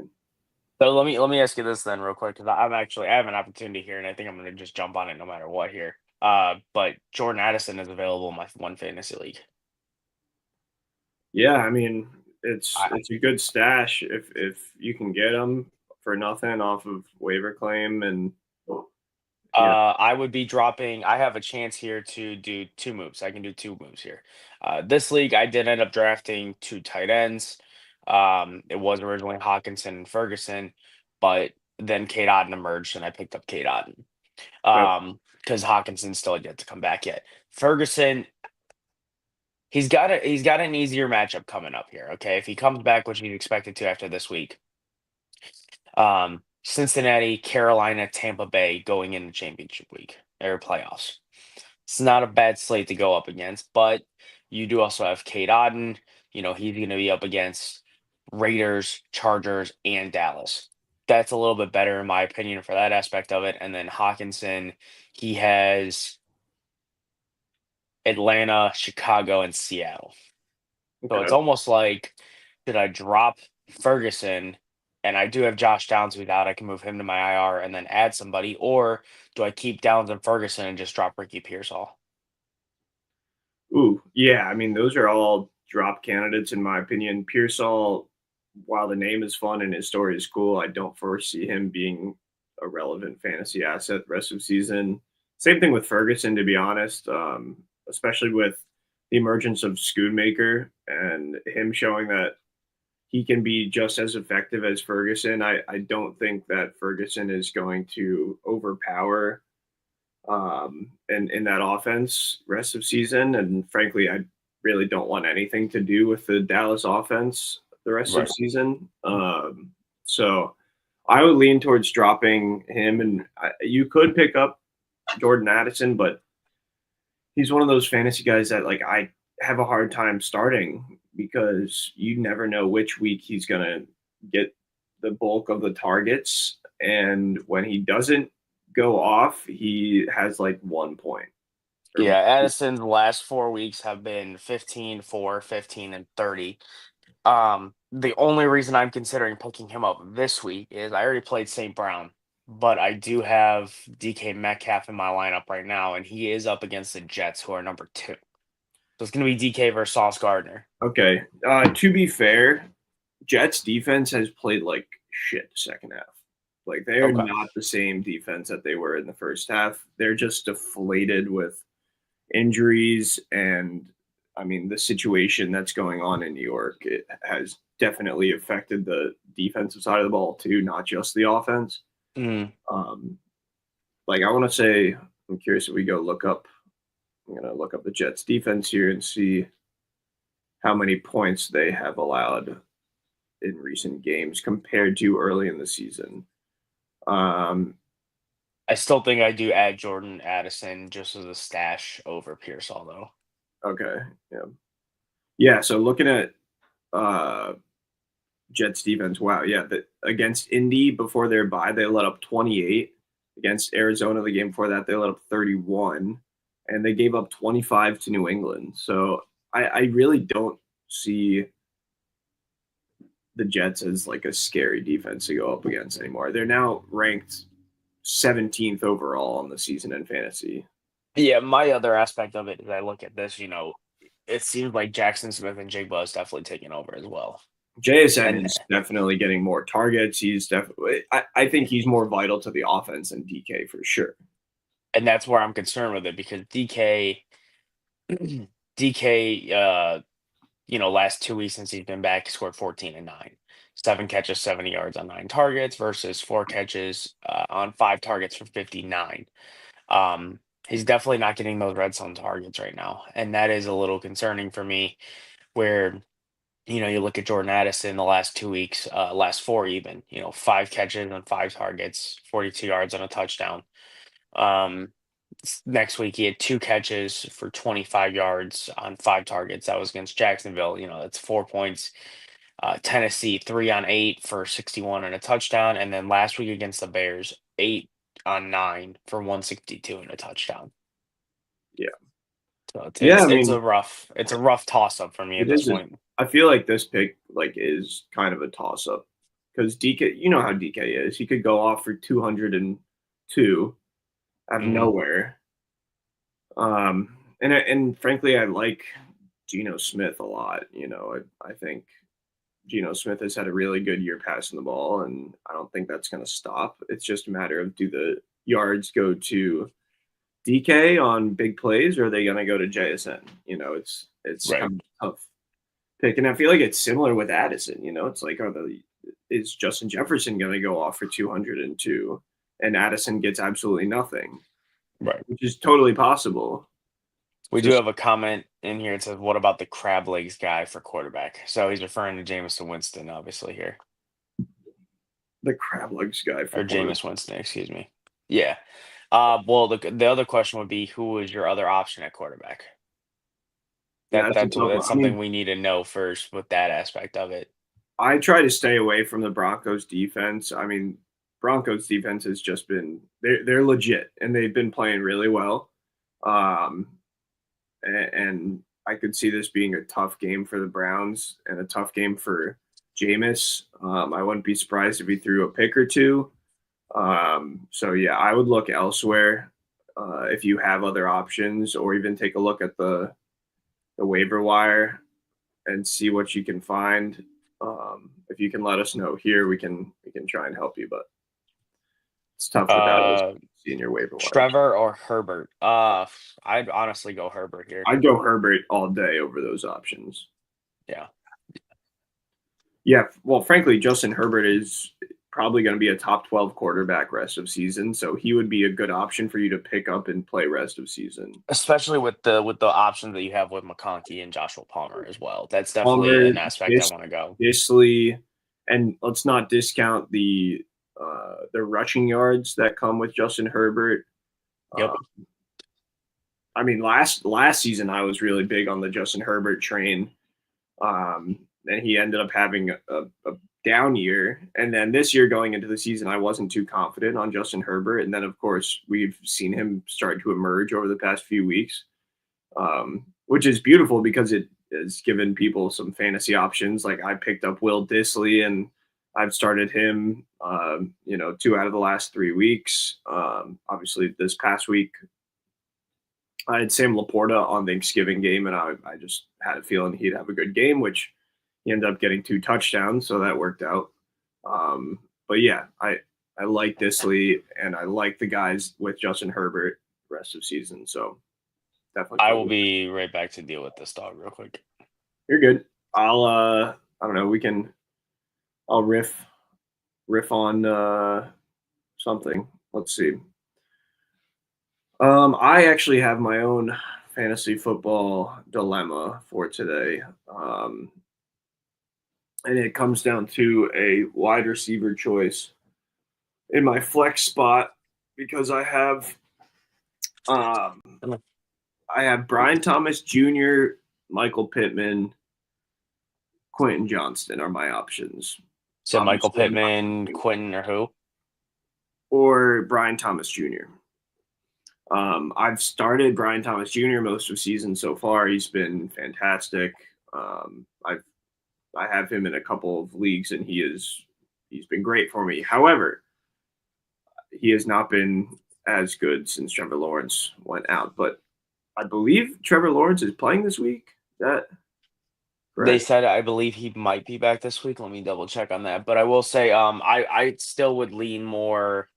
So let me ask you this then, real quick, because I have an opportunity here, and I think I'm going to just jump on it no matter what here. But Jordan Addison is available in my one fantasy league. Yeah, I mean, it's I, a good stash if you can get him for nothing off of waiver claim, and I would be dropping. I have a chance here to do two moves. I can do two moves here. This league, I did end up drafting two tight ends. It was originally Hawkinson and Ferguson, but then Kate Otten emerged, and I picked up Kate Otten. Because Hawkinson still had yet to come back yet. Ferguson, he's got an easier matchup coming up here. Okay, if he comes back, which he's expected to after this week. Cincinnati, Carolina, Tampa Bay going into championship week or playoffs. It's not a bad slate to go up against, but you do also have Kate Otten. He's going to be up against Raiders, Chargers, and Dallas. That's a little bit better in my opinion for that aspect of it. And then Hawkinson, he has Atlanta, Chicago, and Seattle. So it's okay. almost like, should I drop Ferguson, and I do have Josh Downs who's out, I can move him to my IR and then add somebody, or do I keep Downs and Ferguson and just drop Ricky Pearsall? Ooh, yeah. I mean, those are all drop candidates in my opinion. Pearsall, while the name is fun and his story is cool, I don't foresee him being a relevant fantasy asset the rest of the season. Same thing with Ferguson, to be honest, especially with the emergence of Schoonmaker and him showing that he can be just as effective as Ferguson. I don't think that Ferguson is going to overpower in that offense rest of season. And frankly, I really don't want anything to do with the Dallas offense the rest of Right. season. So I would lean towards dropping him, and you could pick up Jordan Addison, but he's one of those fantasy guys that like I have a hard time starting because you never know which week he's gonna get the bulk of the targets, and when he doesn't go off, he has like 1 point. Yeah, Addison's last 4 weeks have been 15, 4, 15, and 30. The only reason I'm considering picking him up this week is I already played St. Brown, but I do have DK Metcalf in my lineup right now, and he is up against the Jets, who are number 2. So it's going to be DK versus Sauce Gardner. Okay. To be fair, Jets defense has played like shit the second half. Like they are Okay. not the same defense that they were in the first half. They're just deflated with injuries, and I mean the situation that's going on in New York, it has definitely affected the defensive side of the ball too, not just the offense. Mm. Like I want to say, I'm curious if we go look up. I'm gonna look up the Jets defense here and see how many points they have allowed in recent games compared to early in the season. I still think I do add Jordan Addison just as a stash over Pearsall, though. Okay, yeah. So looking at Jets defense, wow, yeah. Against Indy before their bye, they let up 28. Against Arizona, the game before that, they let up 31, and they gave up 25 to New England. So I really don't see the Jets as like a scary defense to go up against anymore. They're now ranked 17th overall on the season in fantasy. Yeah, my other aspect of it is I look at this, it seems like Jackson Smith and Jake Buzz definitely taking over as well. JSN And is definitely getting more targets. He's definitely, I think he's more vital to the offense than DK for sure. and that's where I'm concerned with it because DK, last 2 weeks since he's been back, he scored 14 and 9. 7 catches, 70 yards on 9 targets versus 4 catches on 5 targets for 59. He's definitely not getting those red zone targets right now, and that is a little concerning for me. Where you look at Jordan Addison the last 2 weeks, last 4 even, 5 catches on 5 targets, 42 yards on a touchdown. Next week he had 2 catches for 25 yards on 5 targets. That was against Jacksonville. That's 4 points. Tennessee 3 on 8 for 61 and a touchdown, and then last week against the Bears 8 on 9 for 162 and a touchdown. Yeah. So Yeah, it's a rough toss up for me at this point. I feel like this pick is kind of a toss up because DK, you know how DK is. He could go off for 202 out of nowhere. And frankly, I like Geno Smith a lot. I think Geno Smith has had a really good year passing the ball, and I don't think that's going to stop. It's just a matter of, do the yards go to DK on big plays, or are they going to go to JSN? It's Right. kind of tough pick, and I feel like it's similar with Addison. It's like, is Justin Jefferson going to go off for 202, and Addison gets absolutely nothing? Right. Which is totally possible. We do have a comment in here. It says, what about the crab legs guy for quarterback? So he's referring to Jameis Winston, obviously, here. The crab legs guy for Jameis Winston, excuse me. Yeah. Well, the other question would be, who is your other option at quarterback? That's something we need to know first with that aspect of it. I try to stay away from the Broncos defense. I mean, Broncos defense has just been they're legit, and they've been playing really well. And I could see this being a tough game for the Browns and a tough game for Jameis. I wouldn't be surprised if he threw a pick or two. So yeah, I would look elsewhere if you have other options, or even take a look at the waiver wire and see what you can find. If you can let us know here, we can try and help you, but it's tough without seeing your waiver wire. Trevor or Herbert? I'd honestly go Herbert here. I'd go Herbert all day over those options. Yeah. Yeah. Well, frankly, Justin Herbert is probably going to be a top 12 quarterback rest of season, so he would be a good option for you to pick up and play rest of season. Especially with the options that you have with McConkey and Joshua Palmer as well. That's definitely an aspect I want to go. Disley, and let's not discount the rushing yards that come with Justin Herbert. Yep. I mean, last season I was really big on the Justin Herbert train, and he ended up having a down year. And then this year, going into the season, I wasn't too confident on Justin Herbert. And then, of course, we've seen him start to emerge over the past few weeks, which is beautiful because it has given people some fantasy options. Like, I picked up Will Disley, and I've started him, 2 out of the last 3 weeks. Obviously, this past week, I had Sam Laporta on Thanksgiving game, and I just had a feeling he'd have a good game, which he ended up getting 2 touchdowns, so that worked out. But yeah, I like Disley, and I like the guys with Justin Herbert rest of season. So definitely. I will be right back to deal with this dog real quick. You're good. I don't know. I'll riff on something. Let's see. I actually have my own fantasy football dilemma for today. And it comes down to a wide receiver choice in my flex spot, because I have Brian Thomas Jr., Michael Pittman, Quentin Johnston are my options. So Michael Pittman, Quentin, or who? Or Brian Thomas Jr. I've started Brian Thomas Jr. most of season so far. He's been fantastic. I have him in a couple of leagues, and he's been great for me. However, he has not been as good since Trevor Lawrence went out. But I believe Trevor Lawrence is playing this week. Is that correct? They said, I believe he might be back this week. Let me double check on that. But I will say, I still would lean more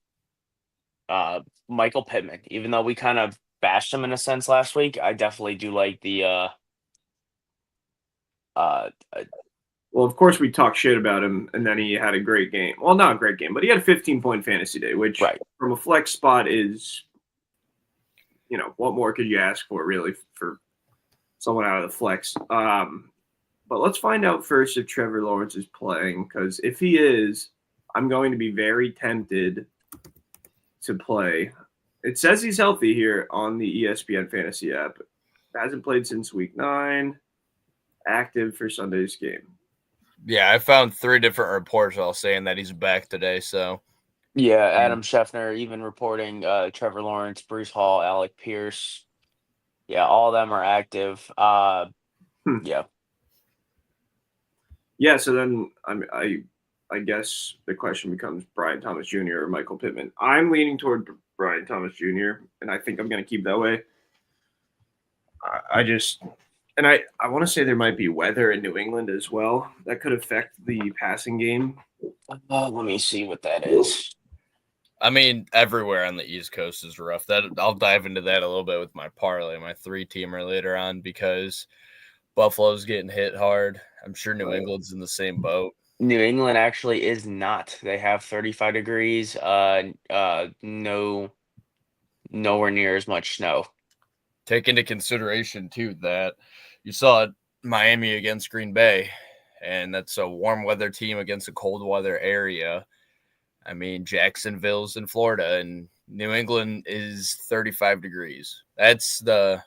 Michael Pittman, even though we kind of bashed him in a sense last week. I definitely do like the well, of course, we talked shit about him, and then he had a great game. Well, not a great game, but he had a 15-point fantasy day, which from a flex spot is, what more could you ask for, really, for someone out of the flex? But let's find out first if Trevor Lawrence is playing, because if he is, I'm going to be very tempted to play. It says he's healthy here on the ESPN fantasy app. Hasn't played since week 9. Active for Sunday's game. Yeah, I found 3 different reports all saying that he's back today. So, yeah, Adam Schefter even reporting Trevor Lawrence, Bruce Hall, Alec Pierce. Yeah, all of them are active. Yeah. Yeah, so then I guess the question becomes Brian Thomas Jr. or Michael Pittman. I'm leaning toward Brian Thomas Jr., and I think I'm going to keep that way. I just and I want to say there might be weather in New England as well that could affect the passing game. Let me see what that is. I mean, everywhere on the East Coast is rough. That I'll dive into that a little bit with my parlay, my 3-teamer later on, because Buffalo's getting hit hard. I'm sure New England's in the same boat. New England actually is not. They have 35 degrees. Nowhere near as much snow. Take into consideration too that you saw Miami against Green Bay, and that's a warm weather team against a cold weather area. I mean, Jacksonville's in Florida, and New England is 35 degrees. That's the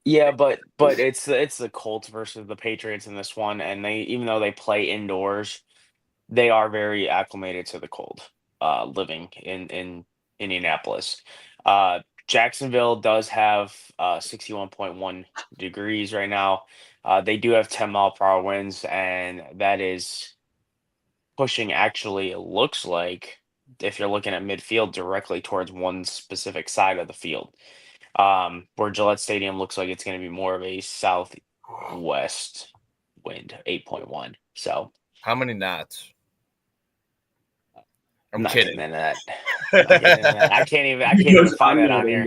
but it's the Colts versus the Patriots in this one, and they, even though they play indoors, they are very acclimated to the cold. Living in Indianapolis, Jacksonville does have 61.1 degrees right now. They do have 10-mile-per-hour winds, and that is pushing. Actually, it looks like, if you're looking at midfield, directly towards one specific side of the field. Where Gillette Stadium looks like it's going to be more of a southwest wind, 8.1. So how many knots? I'm not kidding. getting into that. I can't even find that on here.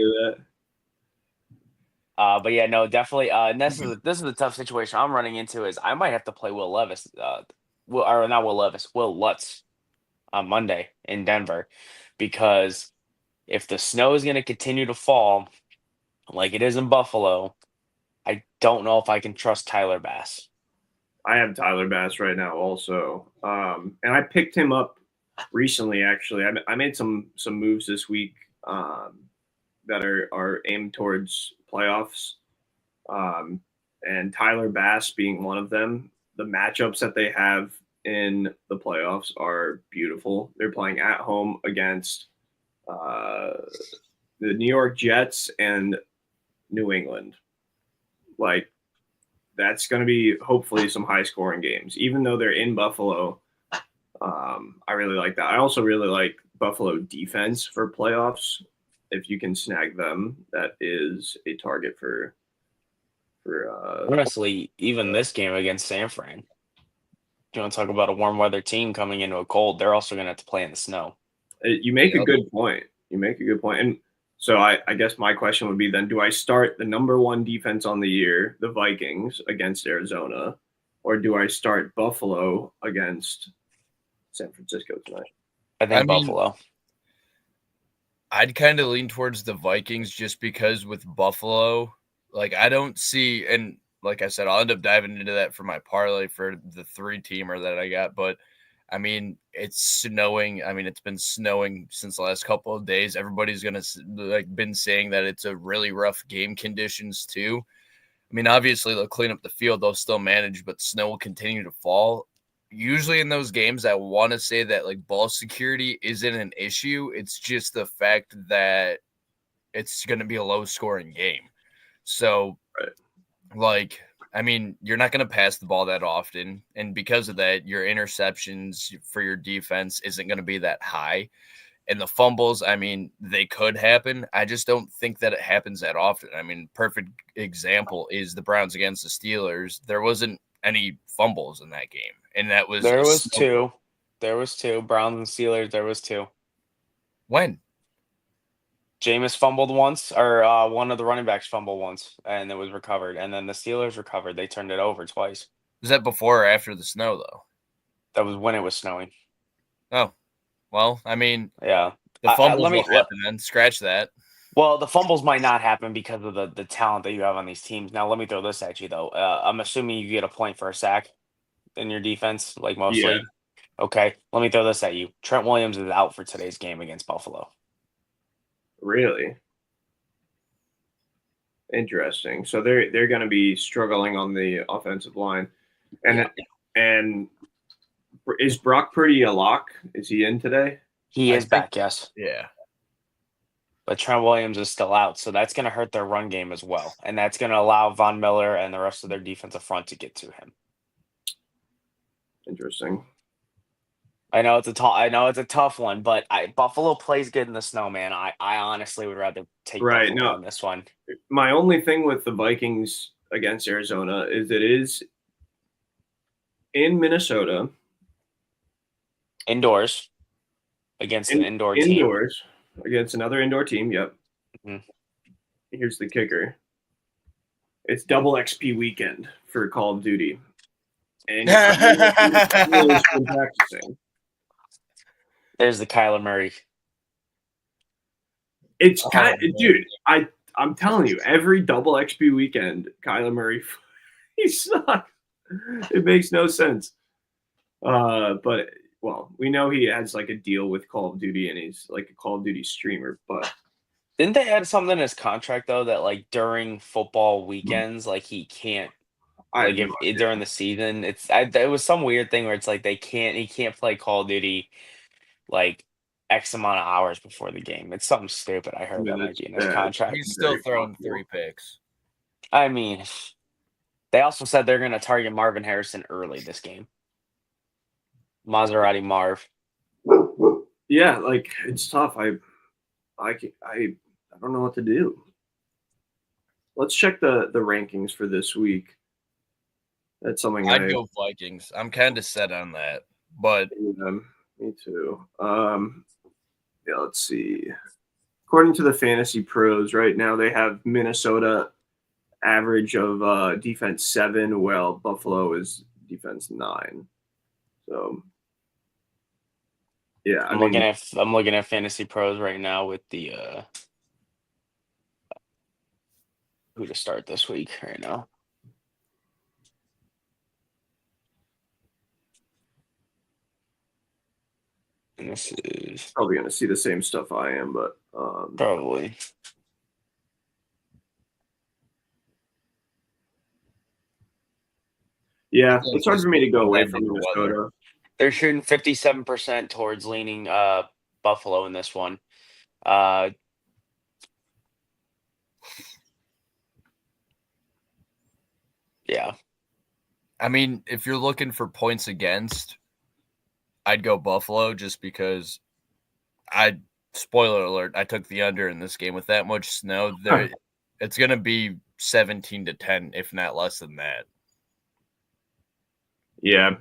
But yeah, no, definitely. And this is the tough situation I'm running into. Is I might have to play Will Levis, or not Will Levis, Will Lutz on Monday in Denver, because if the snow is going to continue to fall like it is in Buffalo, I don't know if I can trust Tyler Bass. I have Tyler Bass right now also, and I picked him up recently. Actually, I made some moves this week that are aimed towards playoffs, and Tyler Bass being one of them. The matchups that they have in the playoffs are beautiful. They're playing at home against the New York Jets and New England. Like, that's going to be hopefully some high scoring games, even though they're in Buffalo. I really like that. I also really like Buffalo defense for playoffs. If you can snag them, that is a target for honestly, even this game against San Fran. You want to talk about a warm weather team coming into a cold? They're also going to have to play in the snow. You make a good point. And so I guess my question would be then, do I start the number one defense on the year, the Vikings, against Arizona, or do I start Buffalo against San Francisco tonight? I think Buffalo. I'd kind of lean towards the Vikings just because with Buffalo, like I don't see, and like I said, I'll end up diving into that for my parlay for the 3-teamer that I got. But I mean, it's snowing. I mean, it's been snowing since the last couple of days. Everybody's been saying that it's a really rough game conditions too. I mean, obviously they'll clean up the field, they'll still manage, but snow will continue to fall. Usually in those games, I want to say that like ball security isn't an issue. It's just the fact that it's going to be a low scoring game. So, like, I mean, you're not going to pass the ball that often. And because of that, your interceptions for your defense isn't going to be that high. And the fumbles, I mean, they could happen. I just don't think that it happens that often. I mean, perfect example is the Browns against the Steelers. There wasn't any fumbles in that game. And that was There was two. Browns and Steelers, there was two. When? Jameis fumbled once, or one of the running backs fumbled once, and it was recovered. And then the Steelers recovered. They turned it over twice. Was that before or after the snow, though? That was when it was snowing. Oh, well, I mean, yeah. The fumbles will happen then. Scratch that. Well, the fumbles might not happen because of the talent that you have on these teams. Now, let me throw this at you, though. I'm assuming you get a point for a sack in your defense, like mostly. Yeah. Okay, let me throw this at you. Trent Williams is out for today's game against Buffalo. Really? Interesting. So they're going to be struggling on the offensive line. And is Brock Purdy a lock? Is he in today? He is back, yes. Yeah. but Trent Williams is still out, so that's going to hurt their run game as well, and that's going to allow Von Miller and the rest of their defensive front to get to him. Interesting. I know it's a tough one, but Buffalo plays good in the snow, man. I honestly would rather take Buffalo on this one. My only thing with the Vikings against Arizona is it is in Minnesota. Indoors against an indoor team. Indoors against another indoor team, yep. Mm-hmm. Here's the kicker. It's double XP weekend for Call of Duty. And practicing. There's the Kyler Murray. It's kind of, dude, I'm telling you, every double XP weekend, Kyler Murray, he sucks. It makes no sense. But, well, we know he has like a deal with Call of Duty and he's like a Call of Duty streamer, but. Didn't they add something in his contract, though, that like during football weekends, like he can't, like during the season, it was some weird thing where it's like he can't play Call of Duty like X amount of hours before the game. It's something stupid. I heard that might be in his contract. He's still throwing 3 picks. I mean, they also said they're going to target Marvin Harrison early this game. Maserati Marv. Yeah, like it's tough. I don't know what to do. Let's check the rankings for this week. That's something I'd go Vikings. I'm kind of set on that, but me too. Yeah, let's see. According to the Fantasy Pros, right now they have Minnesota average of defense 7, while Buffalo is defense 9. So, yeah, I'm looking at Fantasy Pros right now with the who to start this week right now. And this is probably going to see the same stuff I am, but probably. Yeah, it's hard for me to go away from Minnesota. They're shooting 57% towards leaning Buffalo in this one. Yeah. I mean, if you're looking for points against, I'd go Buffalo just because spoiler alert, I took the under in this game with that much snow. It's going to be 17-10, if not less than that. Yeah.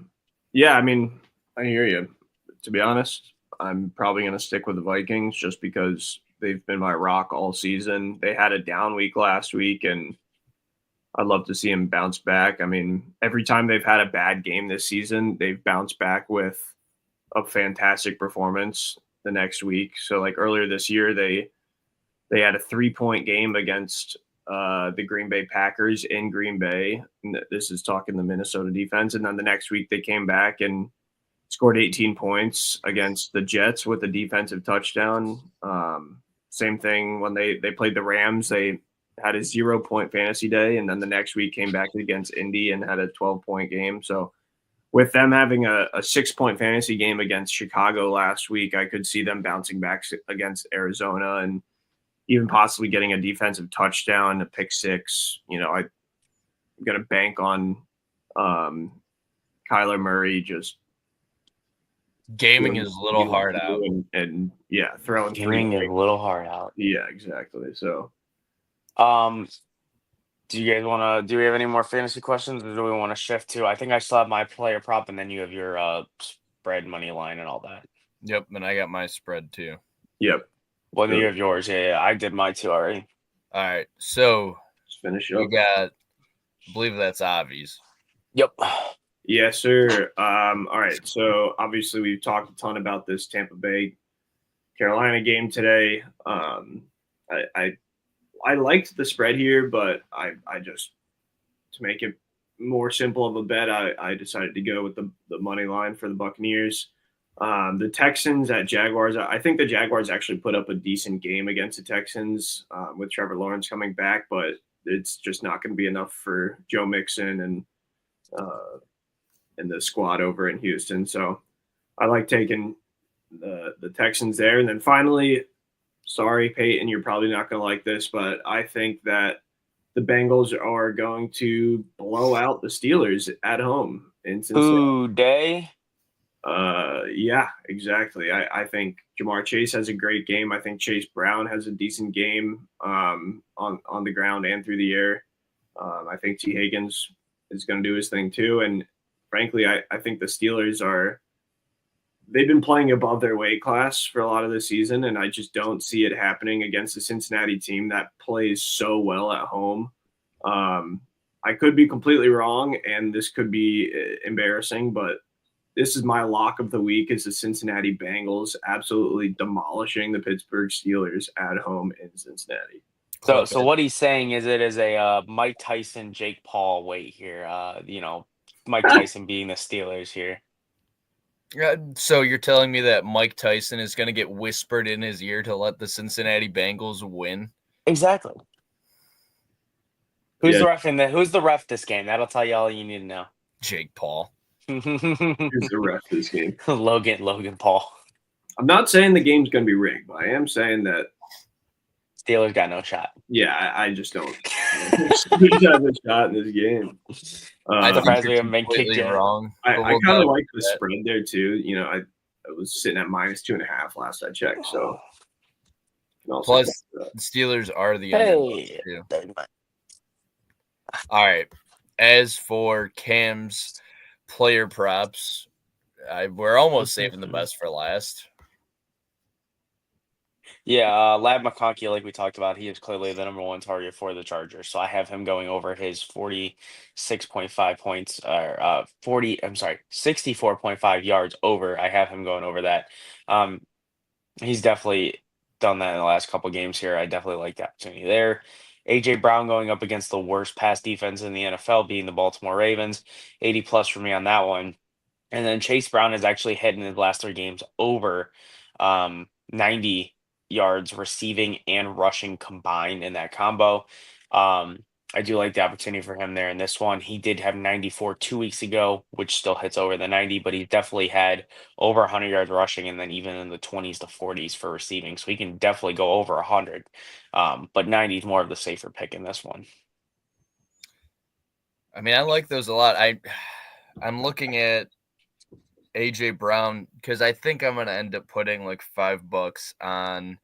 Yeah, I mean, I hear you. To be honest, I'm probably going to stick with the Vikings just because they've been my rock all season. They had a down week last week, and I'd love to see them bounce back. I mean, every time they've had a bad game this season, they've bounced back with a fantastic performance the next week. So, like earlier this year, they had a 3-point game against the Green Bay Packers in Green Bay. And this is talking the Minnesota defense. And then the next week they came back and scored 18 points against the Jets with a defensive touchdown. Same thing when they played the Rams. They had a 0-point fantasy day, and then the next week came back against Indy and had a 12-point game. So with them having a 6-point fantasy game against Chicago last week, I could see them bouncing back against Arizona and even possibly getting a defensive touchdown, a pick six. You know, I'm going to bank on Kyler Murray just gaming his little heart out. And yeah, throwing gaming his little heart out. Yeah, exactly. So, do you guys want to? Do we have any more fantasy questions, or do we want to shift to? I think I still have my player prop, and then you have your spread money line and all that. Yep, and I got my spread too. Yep. Well, then you have yours. Yeah, I did mine too already. All right, so let's finish up. We got, I believe that's Avi's. Yep. Yes, sir. All right. So obviously we've talked a ton about this Tampa Bay Carolina game today. I liked the spread here, but I just, to make it more simple of a bet, I decided to go with the money line for the Buccaneers. The Texans at Jaguars. I think the Jaguars actually put up a decent game against the Texans with Trevor Lawrence coming back, but it's just not going to be enough for Joe Mixon and the squad over in Houston. So I like taking the Texans there. And then finally, sorry, Payton, you're probably not going to like this, but I think that the Bengals are going to blow out the Steelers at home in Cincinnati. Boo day. Yeah, exactly. I think Jamar Chase has a great game. I think Chase Brown has a decent game on the ground and through the air. I think T. Higgins is going to do his thing too. And frankly, I think the Steelers they've been playing above their weight class for a lot of the season, and I just don't see it happening against the Cincinnati team that plays so well at home. I could be completely wrong, and this could be embarrassing, but this is my lock of the week is the Cincinnati Bengals absolutely demolishing the Pittsburgh Steelers at home in Cincinnati. So what he's saying is it is a Mike Tyson, Jake Paul weight here. Mike Tyson being the Steelers here. So you're telling me that Mike Tyson is going to get whispered in his ear to let the Cincinnati Bengals win? Exactly. Who's the ref this game? That'll tell you all you need to know. Jake Paul. Who's the ref this game? Logan Paul. I'm not saying the game's going to be rigged, but I am saying that Steelers got no shot. Yeah, I just don't. Steelers have a shot in this game. I think we have been kicked wrong. I kind of like the spread there too. You know, I was sitting at -2.5 last I checked. So plus the Steelers are the underdogs too. All right. As for Cam's player props, we're almost saving the best for last. Yeah, Lab McConkey, like we talked about, he is clearly the number one target for the Chargers. So I have him going over his 46.5 points, or 64.5 yards over. I have him going over that. He's definitely done that in the last couple games here. I definitely like the opportunity there. A.J. Brown going up against the worst pass defense in the NFL, being the Baltimore Ravens. 80 plus for me on that one. And then Chase Brown has actually hit in his last 3 games over 90 yards receiving and rushing combined in that combo. I do like the opportunity for him there in this one. He did have 94 2 weeks ago, which still hits over the 90, but he definitely had over 100 yards rushing and then even in the 20s to 40s for receiving. So he can definitely go over 100. But 90 is more of the safer pick in this one. I mean, I like those a lot. I'm looking at A.J. Brown because I think I'm going to end up putting like $5 on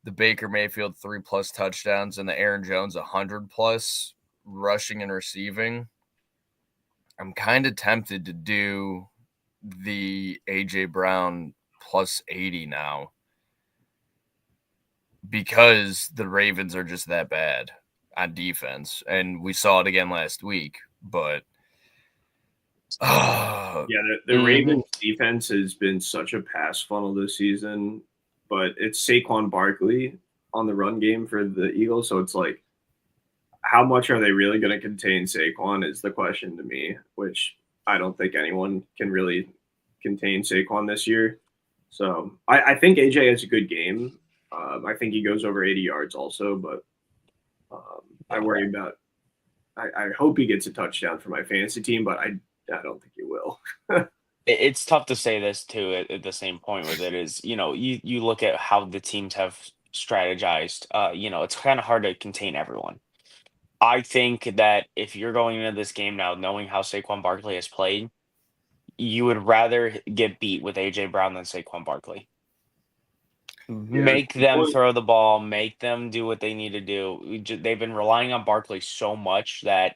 the Baker Mayfield 3+ touchdowns and the Aaron Jones 100+ rushing and receiving. I'm kind of tempted to do the A.J. Brown +80 now because the Ravens are just that bad on defense. And we saw it again last week, but the Ravens defense has been such a pass funnel this season, but it's Saquon Barkley on the run game for the Eagles. So it's like, how much are they really going to contain Saquon is the question to me, which I don't think anyone can really contain Saquon this year. So I think AJ has a good game. I think he goes over 80 yards also, but I worry about I hope he gets a touchdown for my fantasy team, but I don't think he will. It's tough to say this too at the same point with it is, you look at how the teams have strategized, it's kind of hard to contain everyone. I think that if you're going into this game now knowing how Saquon Barkley has played, you would rather get beat with A.J. Brown than Saquon Barkley. Yeah, make them throw the ball, make them do what they need to do. They've been relying on Barkley so much that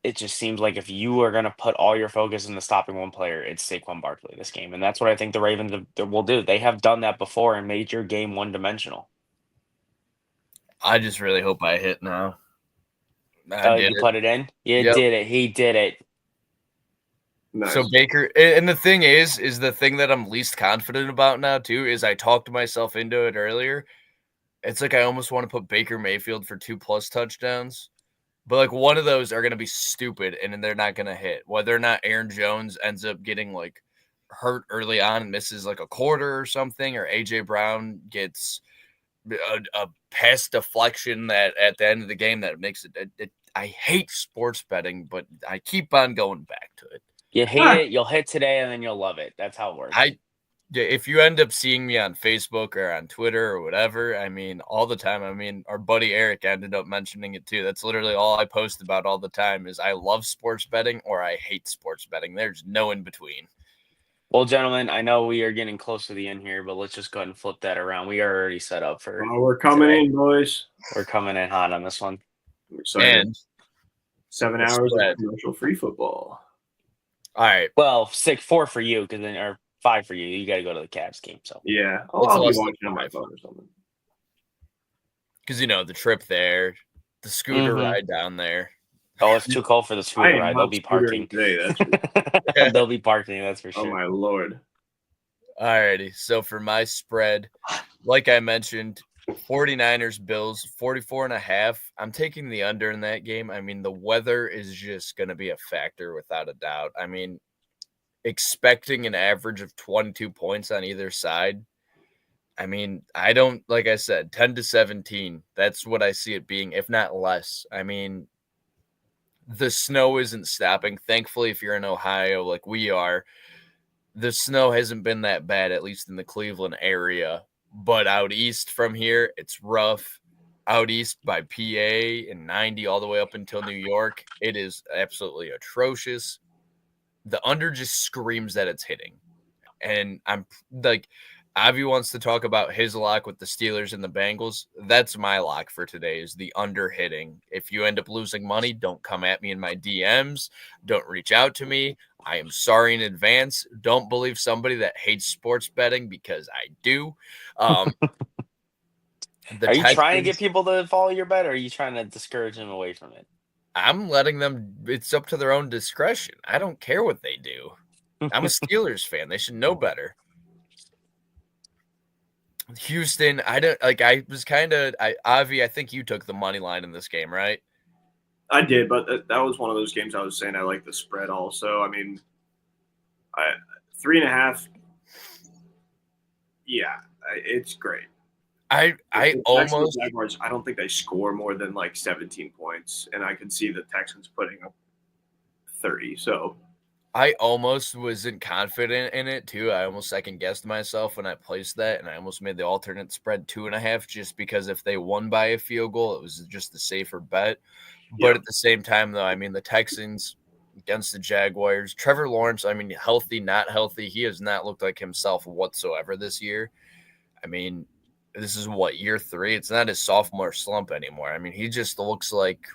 it just seems like if you are going to put all your focus into stopping one player, it's Saquon Barkley this game. And that's what I think the Ravens will do. They have done that before and made your game one-dimensional. I just really hope I hit now. You put it in? You did it. He did it. Nice. So Baker, and the thing is the thing that I'm least confident about now too, is I talked myself into it earlier. It's like I almost want to put Baker Mayfield for 2+ touchdowns. But like one of those are going to be stupid and they're not going to hit. Whether or not Aaron Jones ends up getting like hurt early on and misses like a quarter or something, or A.J. Brown gets a pass deflection that at the end of the game that makes it. I hate sports betting, but I keep on going back to it. You hate it, you'll hit today, and then you'll love it. That's how it works. if you end up seeing me on Facebook or on Twitter or whatever, I mean, all the time. I mean, our buddy Eric ended up mentioning it too. That's literally all I post about all the time is I love sports betting or I hate sports betting. There's no in between. Well, gentlemen, I know we are getting close to the end here, but let's just go ahead and flip that around. We are already set up for. We're coming today. in, boys. We're coming in hot on this one. I'm excited. And 7 hours of commercial-free football. All right. Well, 4 for you, because then or 5 for you. You got to go to the Cavs game. So yeah, I'll be watching on my phone or something. Because the trip there, the scooter ride down there. Oh, it's too cold for the scooter ride. They'll be parking today. They'll be parking. That's for sure. Oh my lord! Alrighty, so for my spread, like I mentioned, 49ers Bills 44.5. I'm taking the under in that game. I mean, the weather is just going to be a factor without a doubt. I mean, expecting an average of 22 points on either side. I mean, I don't, like I said, 10-17. That's what I see it being, if not less. I mean, the snow isn't stopping. Thankfully, if you're in Ohio like we are, the snow hasn't been that bad, at least in the Cleveland area. But out east from here, it's rough. Out east by PA and 90 all the way up until New York, it is absolutely atrocious. The under just screams that it's hitting. And I'm like, Avi wants to talk about his lock with the Steelers and the Bengals. That's my lock for today is the under hitting. If you end up losing money, don't come at me in my DMs. Don't reach out to me. I am sorry in advance. Don't believe somebody that hates sports betting because I do. Are you trying to get people to follow your bet, or are you trying to discourage them away from it? I'm letting them. It's up to their own discretion. I don't care what they do. I'm a Steelers fan. They should know better. Houston, I was kind of Avi, I think you took the money line in this game, right? I did, but that was one of those games I was saying I like the spread also. I mean, 3.5. Yeah, it's great. I almost Jaguars, I don't think they score more than like 17 points, and I could see the Texans putting up 30. So I almost wasn't confident in it too. I almost second guessed myself when I placed that, and I almost made the alternate spread 2.5 just because if they won by a field goal, it was just the safer bet. But at the same time, though, I mean, the Texans against the Jaguars, Trevor Lawrence, I mean, healthy, not healthy, he has not looked like himself whatsoever this year. I mean, this is year 3? It's not his sophomore slump anymore. I mean, he just looks like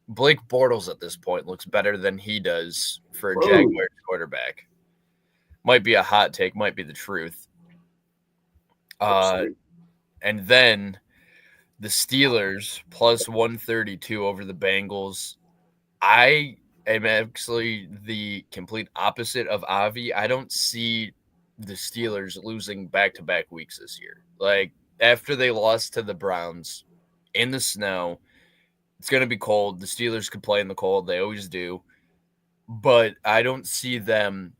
Blake Bortles at this point looks better than he does for a Jaguars quarterback. Might be a hot take, might be the truth. And then the Steelers plus 132 over the Bengals. I am actually the complete opposite of Avi. I don't see the Steelers losing back-to-back weeks this year. Like, after they lost to the Browns in the snow, it's going to be cold. The Steelers could play in the cold. They always do. But I don't see them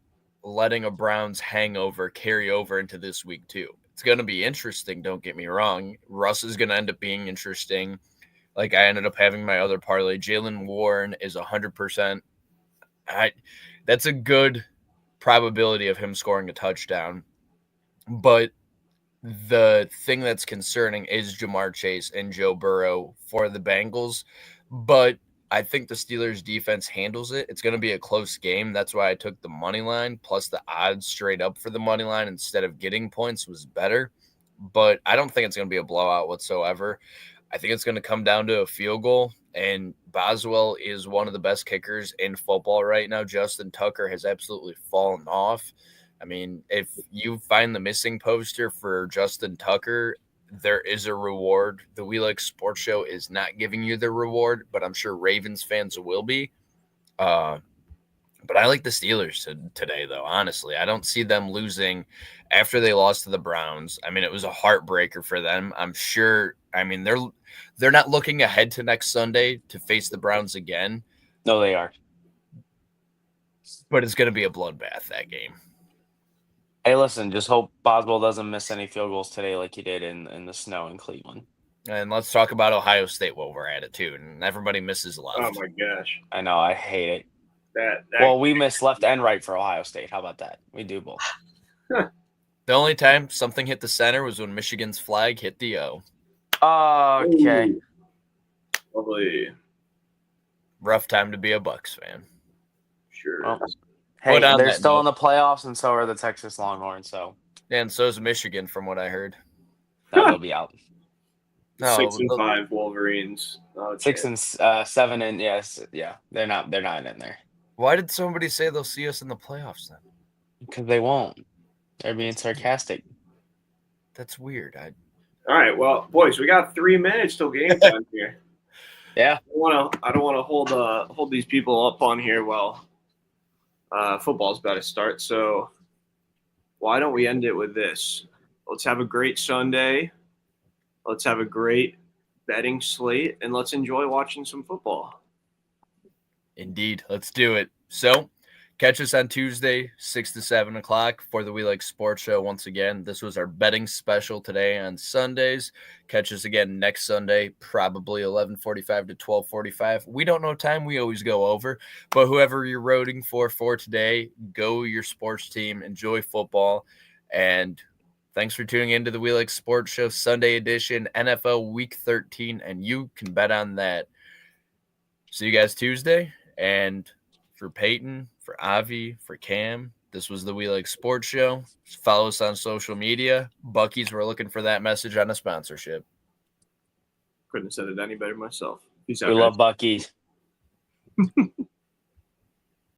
letting a Browns hangover carry over into this week, too. It's going to be interesting, don't get me wrong. Russ is going to end up being interesting. Like, I ended up having my other parlay. Jaylen Warren is 100%. That's a good probability of him scoring a touchdown. But the thing that's concerning is Jamar Chase and Joe Burrow for the Bengals. But I think the Steelers defense handles it. It's going to be a close game. That's why I took the money line, plus the odds straight up for the money line instead of getting points was better. But I don't think it's going to be a blowout whatsoever. I think it's going to come down to a field goal, and Boswell is one of the best kickers in football right now. Justin Tucker has absolutely fallen off. I mean, if you find the missing poster for Justin Tucker, there is a reward. The We Like Sports Show is not giving you the reward, but I'm sure Ravens fans will be. But I like the Steelers today, though, honestly. I don't see them losing after they lost to the Browns. I mean, it was a heartbreaker for them. I'm sure. I mean, they're not looking ahead to next Sunday to face the Browns again. No, they are. But it's going to be a bloodbath, that game. Hey, listen, just hope Boswell doesn't miss any field goals today like he did in the snow in Cleveland. And let's talk about Ohio State while we're at it, too. And everybody misses left. Oh, my gosh. I know. I hate it. That well, we miss left and right for Ohio State. How about that? We do both. The only time something hit the center was when Michigan's flag hit the O. Okay. Ooh. Lovely. Rough time to be a Bucks fan. Sure. Well, hey, on they're that still note- in the playoffs, and so are the Texas Longhorns. So And so is Michigan, from what I heard. no, they'll be out. No, 6-5 Wolverines. Oh, 6 and 7, and they're not in there Why did somebody say they'll see us in the playoffs then? because they won't. They're being sarcastic. That's weird. All right, well, boys, we got 3 minutes till game time here. Yeah. I don't want to hold these people up on here while football's about to start. So why don't we end it with this? Let's have a great Sunday. Let's have a great betting slate, and let's enjoy watching some football. Indeed. Let's do it. So catch us on Tuesday, 6 to 7 o'clock for the We Like Sports Show. Once again, this was our betting special today on Sundays. Catch us again next Sunday, probably 11:45 to 12:45. We don't know time. We always go over. But whoever you're rooting for today, go your sports team. Enjoy football. And thanks for tuning into the We Like Sports Show Sunday edition, NFL Week 13, and you can bet on that. See you guys Tuesday. And for Payton, for Avi, for Cam, this was the We Like Sports Show. Follow us on social media. Bucky's, we're looking for that message on a sponsorship. Couldn't have said it any better myself. Peace out, We guys. love Buc-ee's.